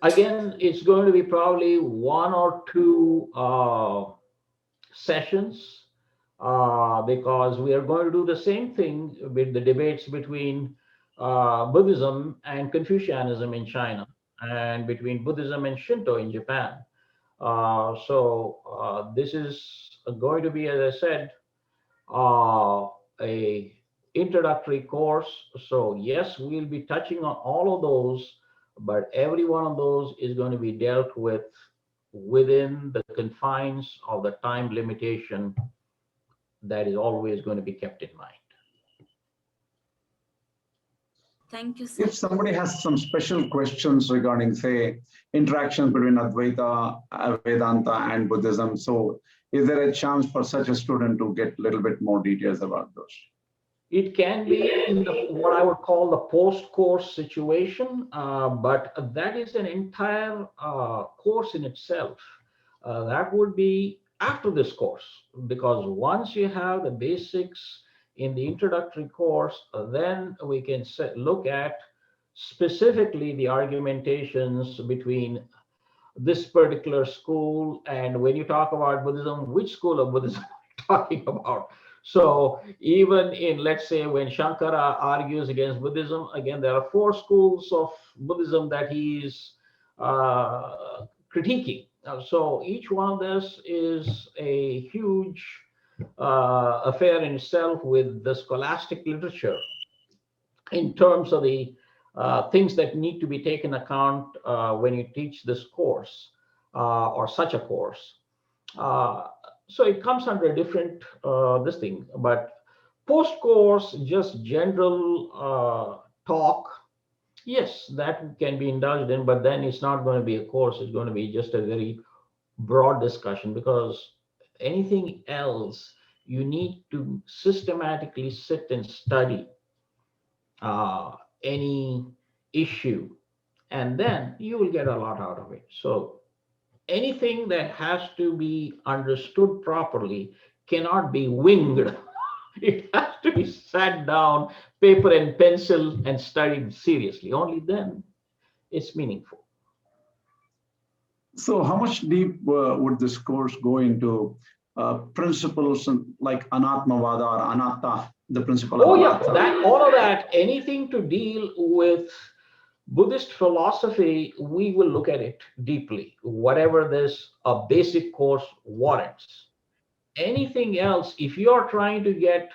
Again, it's going to be probably one or two sessions because we are going to do the same thing with the debates between Buddhism and Confucianism in China and between Buddhism and Shinto in Japan. This is going to be, as I said, a introductory course. So yes, we'll be touching on all of those, but every one of those is going to be dealt with within the confines of the time limitation that is always going to be kept in mind. Thank you, sir. If somebody has some special questions regarding, say, interactions between Advaita, Vedanta, and Buddhism, so is there a chance for such a student to get a little bit more details about those? It can be in what I would call the post-course situation, but that is an entire course in itself. That would be after this course, because once you have the basics in the introductory course, then we can look at specifically the argumentations between this particular school. And when you talk about Buddhism, which school of Buddhism are you talking about? So even in, let's say, when Shankara argues against Buddhism, again, there are 4 schools of Buddhism that he's critiquing. So each one of this is a huge affair in itself with the scholastic literature in terms of the things that need to be taken account when you teach this course or such a course. So it comes under a different this thing, but post-course, just general talk, yes, that can be indulged in, but then it's not going to be a course. It's going to be just a very broad discussion, because anything else, you need to systematically sit and study any issue, and then you will get a lot out of it. So anything that has to be understood properly cannot be winged. It has to be sat down, paper and pencil, and studied seriously. Only then it's meaningful. So how much deep would this course go into principles like anatmavada or anatta, the principle of anatta? All of that, anything to deal with Buddhist philosophy, we will look at it deeply, whatever this basic course warrants. Anything else, if you are trying to get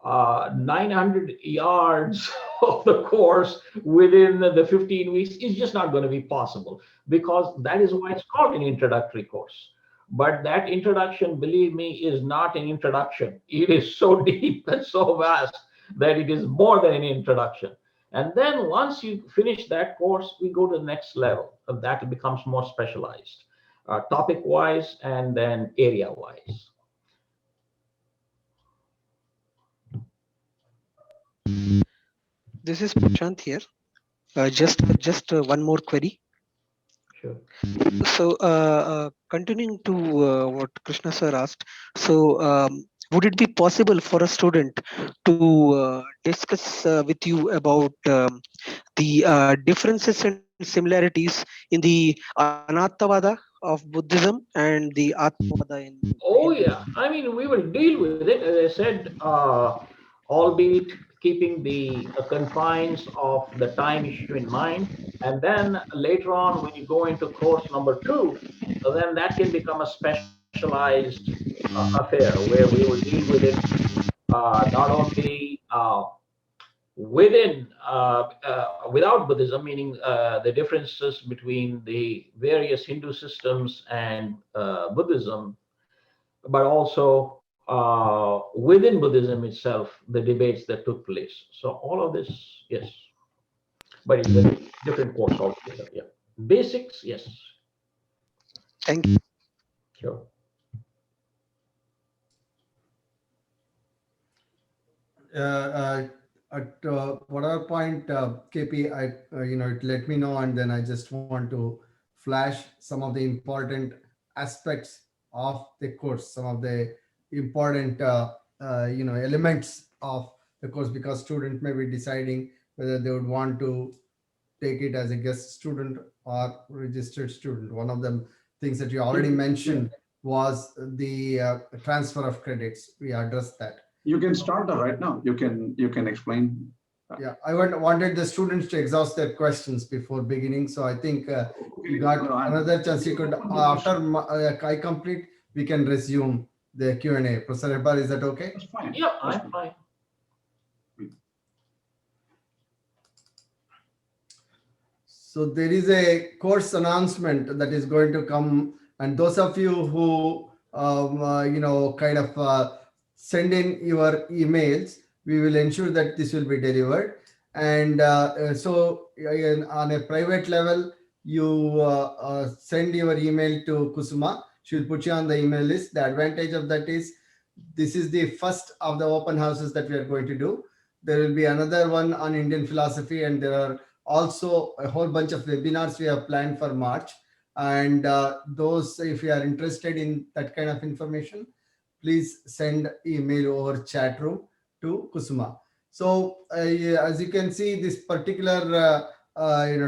900 yards of the course within the 15 weeks, it's just not going to be possible, because that is why it's called an introductory course. But that introduction, believe me, is not an introduction. It is so deep and so vast that it is more than an introduction. And then once you finish that course, we go to the next level. That becomes more specialized, topic-wise and then area-wise. This is Prashant here. Just one more query. Sure. So continuing to what Krishna sir asked, so would it be possible for a student to discuss with you about the differences and similarities in the Anattavada of Buddhism and the Atmavada in Oh Hinduism? yeah, I mean, we will deal with it, as I said, albeit keeping the confines of the time issue in mind. And then later on, when you go into course number 2, then that can become a specialized affair where we will deal with it not only without Buddhism, meaning the differences between the various Hindu systems and Buddhism, but also within Buddhism itself, the debates that took place. So all of this, yes, but it's a different course altogether. Yeah, basics, yes. Thank you. Sure. At whatever point, KP, let me know, and then I just want to flash some of the important aspects of the course, some of the important elements of the course, because student may be deciding whether they would want to take it as a guest student or registered student. One of the things that you already mentioned was the transfer of credits. We addressed that. You can start that right now. You can explain. Yeah, I wanted the students to exhaust their questions before beginning. So I think you got another chance. You could, after I complete, we can resume the Q&A. Professor Hebar, is that okay? That's fine. Yeah, That's I'm fine. So there is a course announcement that is going to come, and those of you who kind of send in your emails, we will ensure that this will be delivered. And on a private level, you send your email to Kusuma. She will put you on the email list. The advantage of that is this is the first of the open houses that we are going to do. There will be another one on Indian philosophy, and there are also a whole bunch of webinars we have planned for March. And those, if you are interested in that kind of information, please send email over chat room to Kusuma. So as you can see, this particular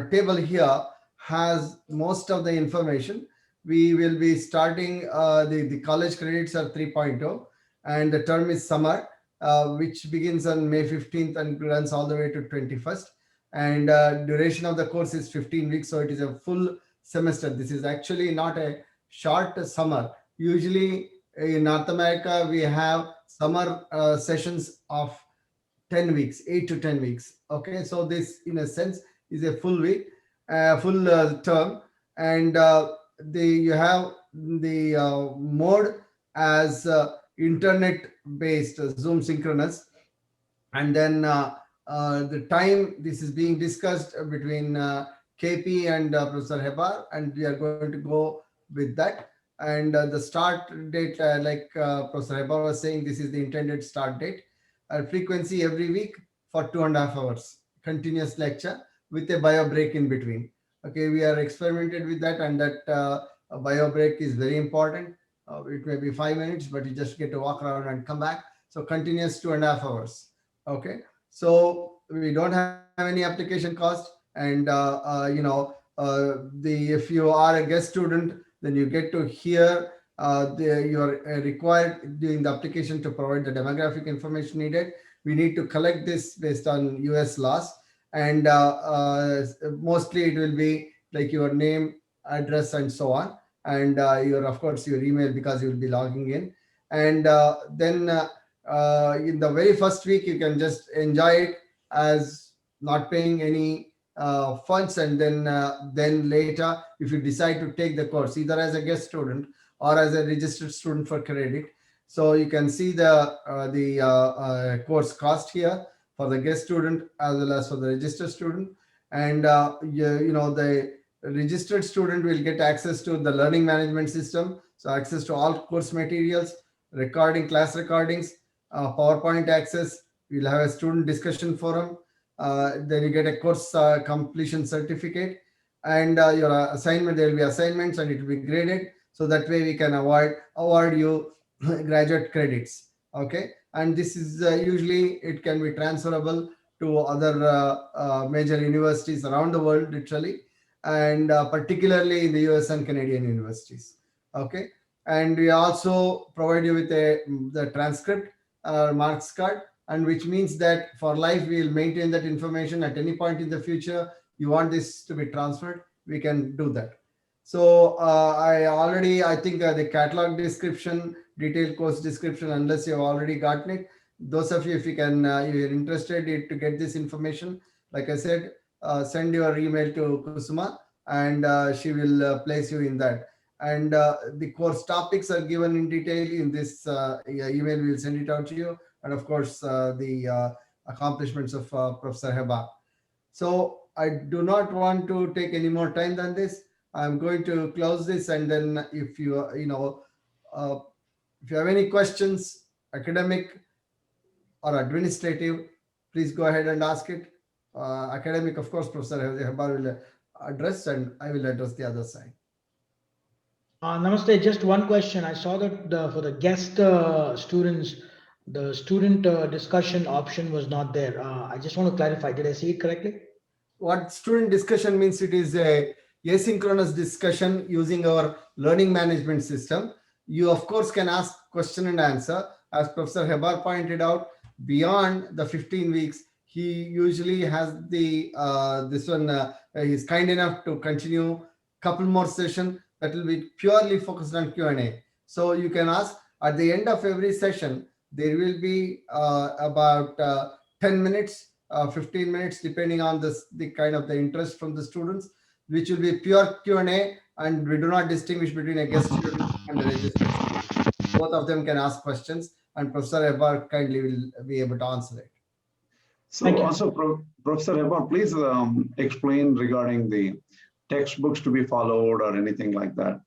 table here has most of the information. We will be starting the college credits are 3.0, and the term is summer, which begins on May 15th and runs all the way to 21st. And duration of the course is 15 weeks, so it is a full semester. This is actually not a short summer. Usually in North America, we have summer sessions of 10 weeks, 8 to 10 weeks. Okay, so this in a sense is a full week, full term. And you have the mode as internet based, Zoom synchronous. And then the time this is being discussed between KP and Professor Hebar, and we are going to go with that. And the start date, like Professor Hebar was saying, this is the intended start date. Frequency every week for 2.5 hours, continuous lecture with a bio break in between. Okay, we are experimented with that, and that a bio break is very important. It may be 5 minutes, but you just get to walk around and come back. So continuous 2.5 hours. Okay, so we don't have any application cost, and if you are a guest student, then you get to hear you are required during the application to provide the demographic information needed. We need to collect this based on US laws, and mostly it will be like your name, address, and so on, and of course your email, because you will be logging in. And then in the very first week, you can just enjoy it as not paying any funds, and then later, if you decide to take the course either as a guest student or as a registered student for credit, so you can see the course cost here for the guest student as well as for the registered student. And the registered student will get access to the learning management system, so access to all course materials, class recordings, PowerPoint access. We'll have a student discussion forum. Then you get a course completion certificate, and your assignment, there will be assignments, and it will be graded. So that way we can award you graduate credits. Okay, and this is usually it can be transferable to other major universities around the world, literally, and particularly in the US and Canadian universities. Okay, and we also provide you with the transcript marks card, and which means that for life we will maintain that information. At any point in the future you want this to be transferred, we can do that. So I think the catalog description, detailed course description, unless you've already gotten it, those of you, if you can, you're interested to get this information, like I said, send your email to Kusuma, and she will place you in that. And the course topics are given in detail in this email. We'll send it out to you, and of course the accomplishments of Professor Heba. So I do not want to take any more time than this. I'm going to close this, and then if you if you have any questions, academic or administrative, please go ahead and ask it. Academic, of course, Professor Heba will address, and I will address the other side. Namaste. Just one question. I saw that for the guest students, the student discussion option was not there. I just want to clarify. Did I see it correctly? What student discussion means? It is asynchronous discussion using our learning management system. You, of course, can ask question and answer. As Professor Hebar pointed out, beyond the 15 weeks, he usually has the this one. He's kind enough to continue couple more session that will be purely focused on Q&A. So you can ask at the end of every session. There will be about 10 minutes, 15 minutes, depending on the kind of the interest from the students, which will be pure Q&A, and we do not distinguish between a guest student and a registered student. Both of them can ask questions, and Professor Ebar kindly will be able to answer it. So Thank you. also, Professor Hebar, please explain regarding the textbooks to be followed or anything like that,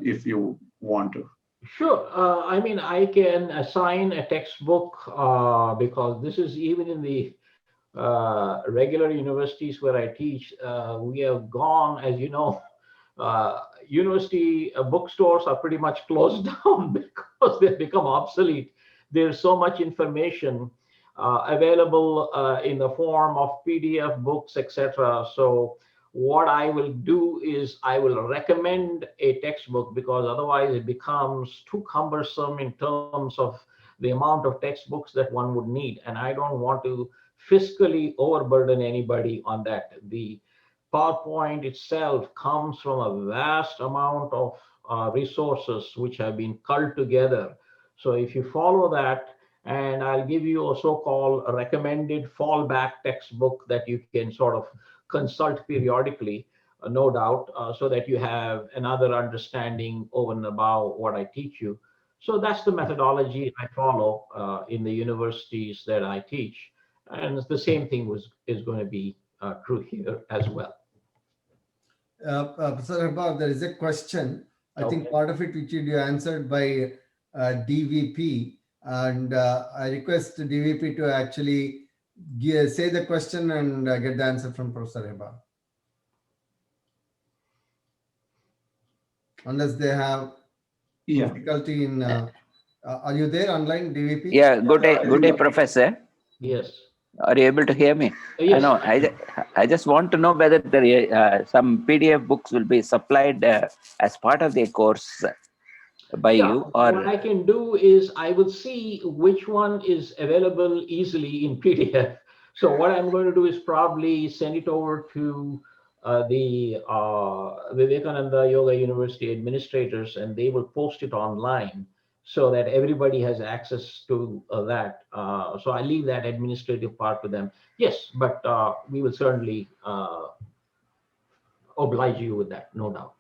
if you want to. Sure. I mean, I can assign a textbook because this is even in the regular universities where I teach. We have gone, as you know, university bookstores are pretty much closed down because they've become obsolete. There's so much information available in the form of PDF books, etc. So what I will do is I will recommend a textbook, because otherwise it becomes too cumbersome in terms of the amount of textbooks that one would need. And I don't want to fiscally overburden anybody on that. The PowerPoint itself comes from a vast amount of resources which have been culled together. So if you follow that, and I'll give you a so-called recommended fallback textbook that you can sort of consult periodically, no doubt, so that you have another understanding over and above what I teach you. So that's the methodology I follow in the universities that I teach. And the same thing is going to be true here as well. Professor Hebar, there is a question. I think Okay. part of it which you answered by DVP, and I request DVP to actually say the question and get the answer from Professor Hebar. Unless they have difficulty in. Are you there online, DVP? Yeah, good day, Professor. Yes. Are you able to hear me? Yes. No, I just want to know whether there some PDF books will be supplied as part of the course by you, or what I can do is I will see which one is available easily in PDF. So what I'm going to do is probably send it over to the Vivekananda Yoga University administrators, and they will post it online so that everybody has access to that. So I leave that administrative part to them. Yes, but we will certainly oblige you with that, no doubt.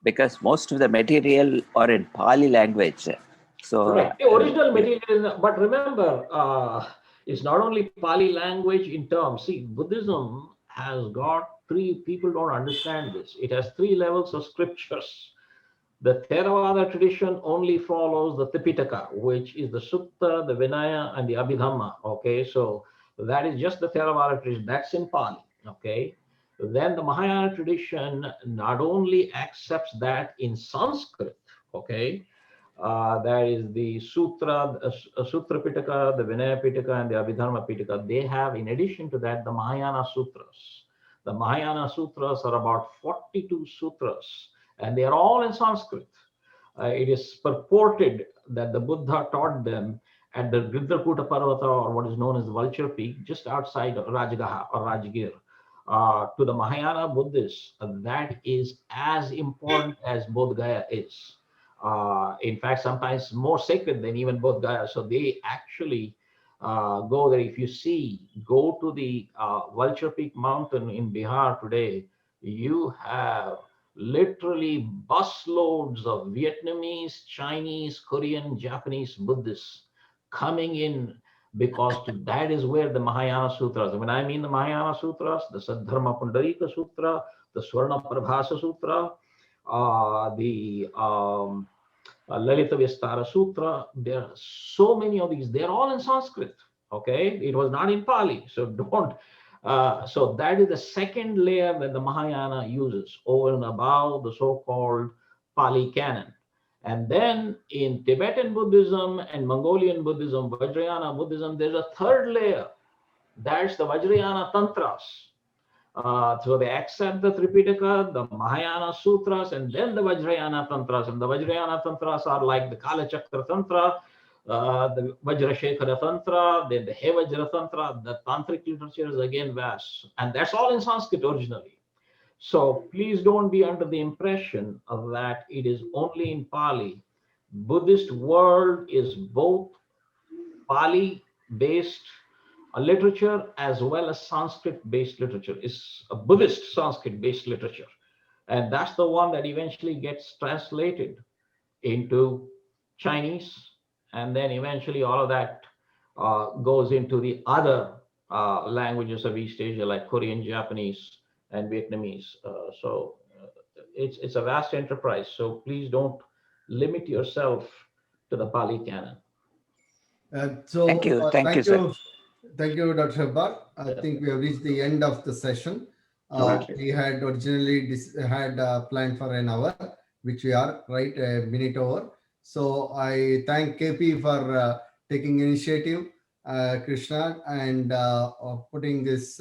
because most of the material are in Pali language. So right. The original material, but remember, it's not only Pali language in terms. See, Buddhism has got three, people don't understand this. It has three levels of scriptures. The Theravada tradition only follows the Tipitaka, which is the Sutta, the Vinaya, and the Abhidhamma. Okay, so that is just the Theravada tradition. That's in Pali. Okay, then the Mahayana tradition not only accepts that in Sanskrit. Okay, that is the Sutra Pitaka, the Vinaya Pitaka, and the Abhidharma Pitaka. They have, in addition to that, the Mahayana Sutras. The Mahayana Sutras are about 42 sutras, and they are all in Sanskrit. It is purported that the Buddha taught them at the Gridharkuta Parvata, or what is known as the Vulture Peak, just outside Rajagaha or Rajgir. To the Mahayana Buddhists, that is as important as Bodh Gaya is. In fact, sometimes more sacred than even Bodh Gaya. So they actually go there. If you go to the Vulture Peak mountain in Bihar today, you have literally busloads of Vietnamese, Chinese, Korean, Japanese Buddhists coming in, because that is where the Mahayana Sutras, when I mean the Mahayana Sutras, the Saddharma Pundarika Sutra, the Swarna Prabhasa Sutra, the Lalita Vistara Sutra, there are so many of these. They're all in Sanskrit. Okay, it was not in Pali, so don't. So that is the second layer that the Mahayana uses over and above the so-called Pali canon. And then in Tibetan Buddhism and Mongolian Buddhism, Vajrayana Buddhism, there's a third layer. That's the Vajrayana Tantras. So they accept the Tripitaka, the Mahayana Sutras, and then the Vajrayana Tantras. And the Vajrayana Tantras are like the Kala Chakra Tantra, the Vajrashekara Tantra, then the He Vajra Tantra. The Tantric literature is again vast. And that's all in Sanskrit originally. So please don't be under the impression of that it is only in Pali. Buddhist world is both Pali-based literature as well as Sanskrit-based literature. It's a Buddhist Sanskrit-based literature. And that's the one that eventually gets translated into Chinese. And then eventually all of that goes into the other languages of East Asia, like Korean, Japanese, and Vietnamese. It's a vast enterprise. So please don't limit yourself to the Pali canon. Thank you. Thank you, sir. Thank you, Dr. Hebbar. I think we have reached the end of the session. We had originally had planned for an hour, which we are right a minute over. So I thank KP for taking initiative, Krishna, and putting this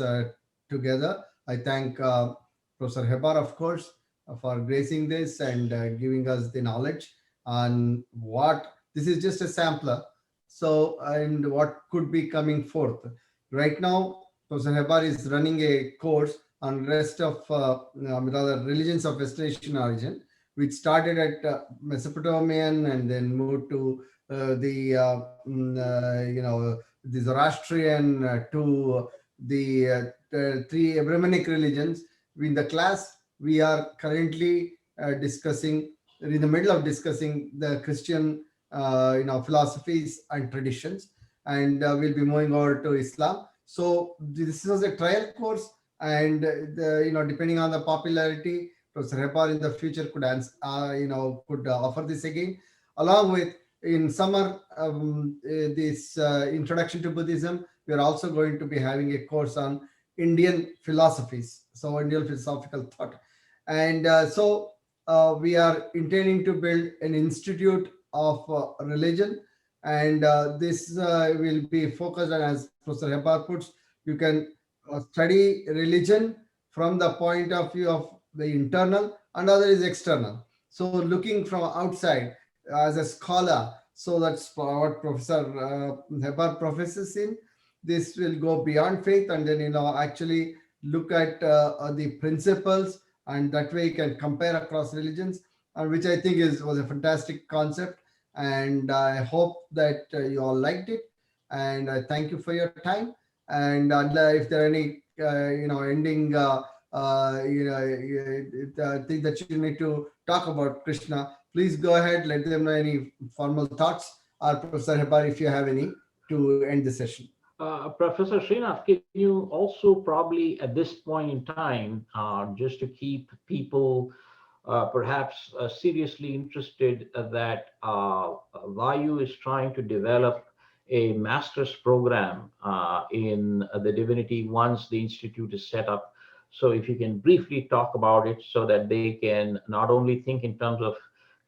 together. I thank Professor Hebbar, of course, for gracing this and giving us the knowledge on what this is just a sampler. So, and what could be coming forth. Right now, Professor Hebbar is running a course on rest of rather religions of West Asian origin, which started at Mesopotamian and then moved to the Zoroastrian to the three Abrahamic religions. In the class, we are currently discussing, in the middle of discussing the Christian philosophies and traditions, and we'll be moving over to Islam. So this was a trial course, and depending on the popularity, Professor Hebbar in the future could offer this again, along with in summer this introduction to Buddhism. We are also going to be having a course on Indian philosophies, so Indian philosophical thought, and we are intending to build an institute of religion, and this will be focused on, as Professor Hebbar puts, you can study religion from the point of view of the internal, and other is external. So looking from outside as a scholar, so that's what Professor Hebbar professes in. This will go beyond faith, and then actually look at the principles, and that way you can compare across religions, which I think was a fantastic concept. And I hope that you all liked it, and I thank you for your time. And if there are any ending thing that you need to talk about, Krishna, please go ahead, let them know any formal thoughts, or Professor Hebbar, if you have any, to end the session. Professor Srinath, can you also probably at this point in time, just to keep people perhaps seriously interested, that Vayu is trying to develop a master's program in the divinity once the institute is set up. So if you can briefly talk about it, so that they can not only think in terms of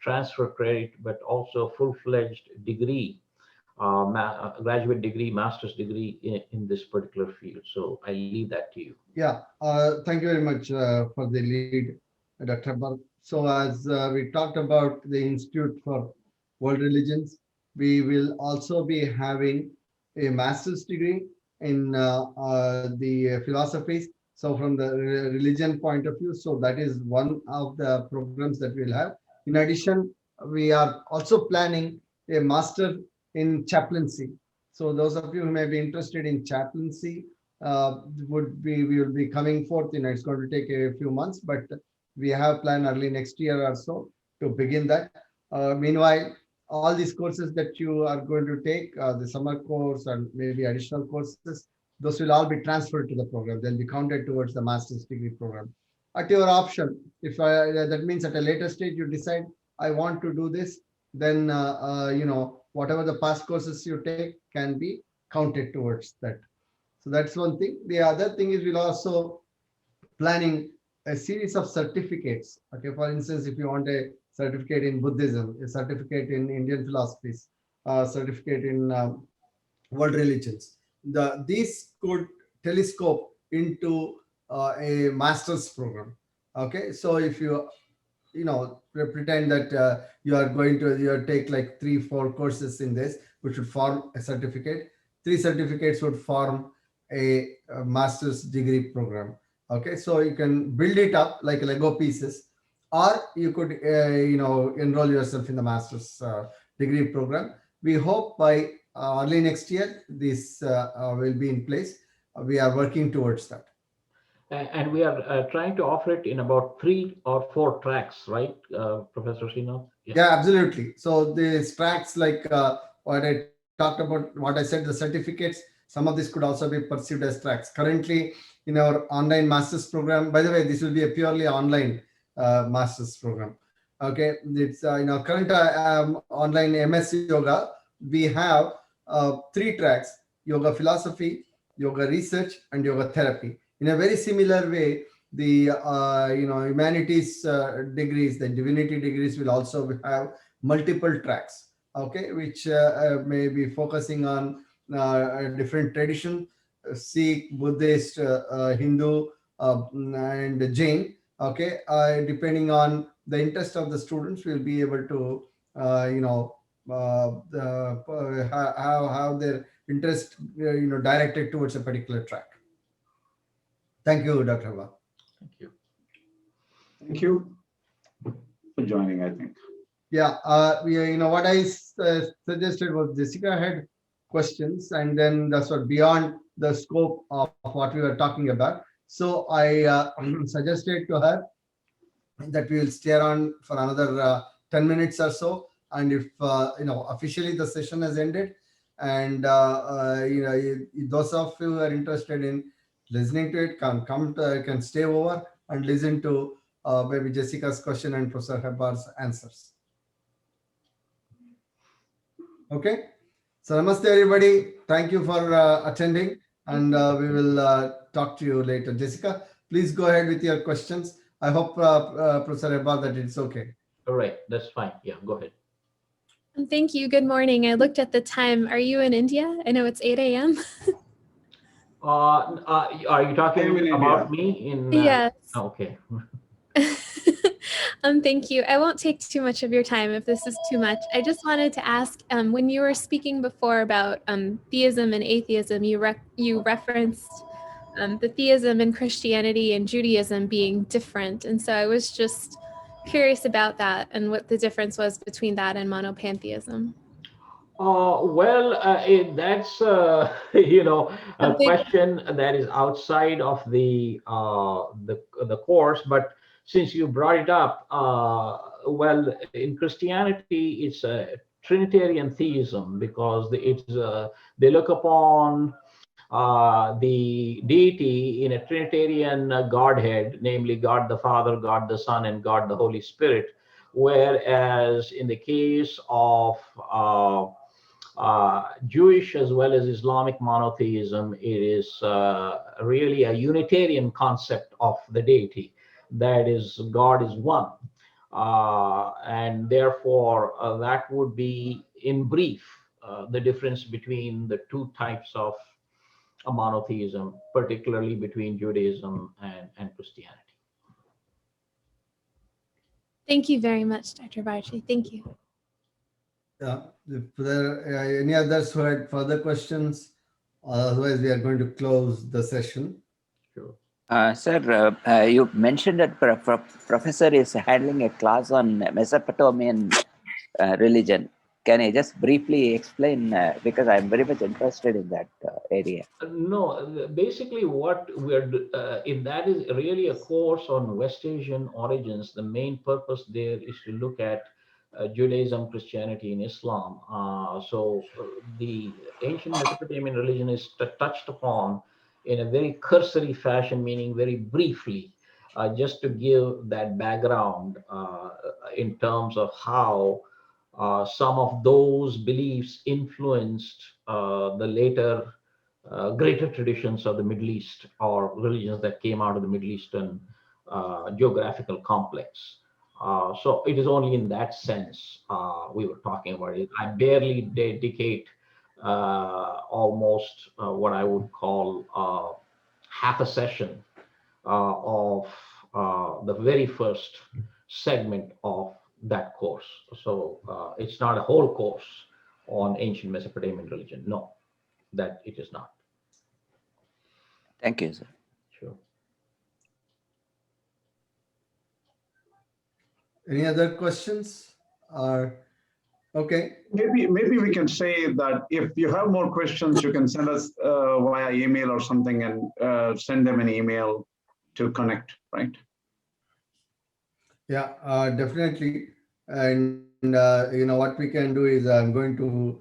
transfer credit, but also full-fledged degree, graduate degree, master's degree in this particular field. So I leave that to you. Yeah, thank you very much for the lead, Dr. Hebbar. So as we talked about the Institute for World Religions, we will also be having a master's degree in the philosophies. So from the religion point of view, so that is one of the programs that we'll have. In addition, we are also planning a master in chaplaincy. So those of you who may be interested in chaplaincy, we will be coming forth. It's going to take a few months, but we have planned early next year or so to begin that. Meanwhile, all these courses that you are going to take, the summer course and maybe additional courses, those will all be transferred to the program. They'll be counted towards the master's degree program. At your option, if that means at a later stage you decide, I want to do this, then whatever the past courses you take can be counted towards that. So that's one thing. The other thing is we'll also planning a series of certificates. Okay, for instance, if you want a certificate in Buddhism, a certificate in Indian philosophies, certificate in world religions, these could telescope into a master's program. Okay, so if you pretend that you are going to take like 3 4 courses in this, which would form a certificate. 3 certificates would form a master's degree program. Okay, so you can build it up like Lego pieces, or you could enroll yourself in the master's degree program. We hope by early next year this will be in place. We are working towards that. And we are trying to offer it in about 3 or 4 tracks, right, Professor Srinath? Yeah, absolutely. So the tracks like what I talked about, what I said, the certificates, some of this could also be perceived as tracks. Currently, in our online master's program, by the way, this will be a purely online master's program. Okay, it's in our current online MS Yoga, we have 3 tracks: Yoga Philosophy, Yoga Research, and Yoga Therapy. In a very similar way, the humanities degrees, the divinity degrees will also have multiple tracks. Okay, which may be focusing on a different tradition: Sikh, Buddhist, Hindu, and Jain. Okay, depending on the interest of the students, we'll be able to have their interest directed towards a particular track. Thank you, Dr. Hava. Thank you. Thank you for joining, I think. Yeah, what I suggested was Jessica had questions, and then that's what beyond the scope of what we were talking about. So I suggested to her that we will stay on for another 10 minutes or so, and if officially the session has ended, and those of you who are interested in listening to it can stay over and listen to maybe Jessica's question and Professor Hebar's answers. Okay, so namaste everybody. Thank you for attending, and we will talk to you later. Jessica, please go ahead with your questions. I hope Professor Hebar that it's okay. All right, that's fine. Yeah, go ahead. Thank you. Good morning. I looked at the time. Are you in India? I know it's 8 a.m. Are you talking about me? Yes. Okay. Thank you. I won't take too much of your time if this is too much. I just wanted to ask, when you were speaking before about theism and atheism, you referenced the theism in Christianity and Judaism being different. And so I was just curious about that and what the difference was between that and monopantheism. That's a question that is outside of the course. But since you brought it up, in Christianity, it's a Trinitarian theism, because they look upon the deity in a Trinitarian Godhead, namely God the Father, God the Son, and God the Holy Spirit. Whereas in the case of Jewish as well as Islamic monotheism, it is really a Unitarian concept of the deity. That is, God is one. And therefore, that would be, in brief, the difference between the 2 types of monotheism, particularly between Judaism and Christianity. Thank you very much, Dr. Barchi. Thank you. If there are any others who had further questions, otherwise we are going to close the session. Sure. Sir, you mentioned that professor is handling a class on Mesopotamian religion. Can I just briefly explain, because I'm very much interested in that area? No, basically what we're in that is really a course on West Asian origins. The main purpose there is to look at Judaism, Christianity, and Islam. So the ancient Mesopotamian religion is touched upon in a very cursory fashion, meaning very briefly, just to give that background in terms of how some of those beliefs influenced the later greater traditions of the Middle East, or religions that came out of the Middle Eastern geographical complex. So it is only in that sense we were talking about it. I barely dedicate almost what I would call half a session of the very first segment of that course. So it's not a whole course on ancient Mesopotamian religion. No, that it is not. Thank you, sir. Sure. Any other questions? Or okay. Maybe we can say that if you have more questions, you can send us via email or something, and send them an email to connect, right? Yeah, definitely. And what we can do is I'm going to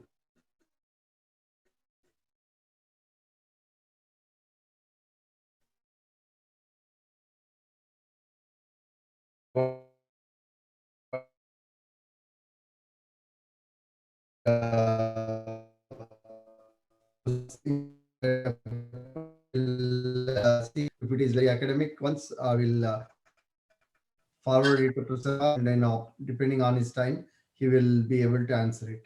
see if it is very academic. Once I will forward it to Professor, and then depending on his time, he will be able to answer it.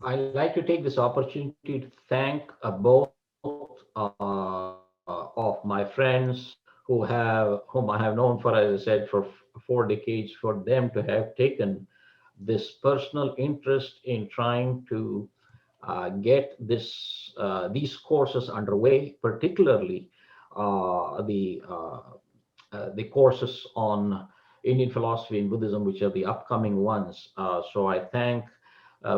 I'd like to take this opportunity to thank both of my friends whom I have known for, as I said, for 4 decades, for them to have taken this personal interest in trying to get these courses underway, particularly the courses on Indian philosophy and Buddhism, which are the upcoming ones. So I thank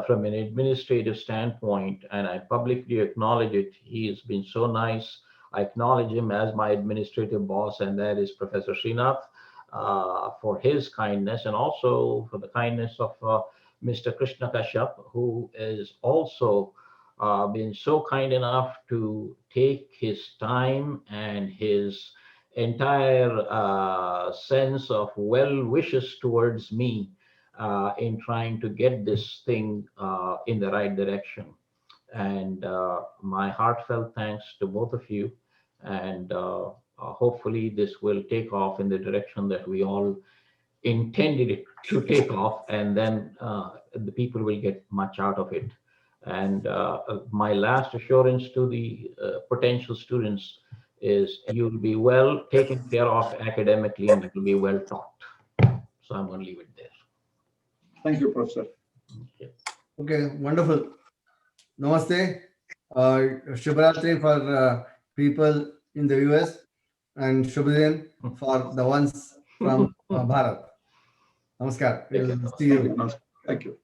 from an administrative standpoint, and I publicly acknowledge it. He has been so nice. I acknowledge him as my administrative boss, and that is Professor Srinath, for his kindness, and also for the kindness of Mr. Krishna Kashyap, who is also been so kind enough to take his time and his entire sense of well wishes towards me in trying to get this thing in the right direction. And my heartfelt thanks to both of you. And hopefully this will take off in the direction that we all intended it to take off, and then the people will get much out of it. And my last assurance to the potential students is you'll be well taken care of academically, and you'll be well taught. So I'm going to leave it there. Thank you, Professor. Okay, wonderful. Namaste. Shubhratri for people in the US, and Shubhadin for the ones from Bharat. Namaskar. We'll see you. Thank you.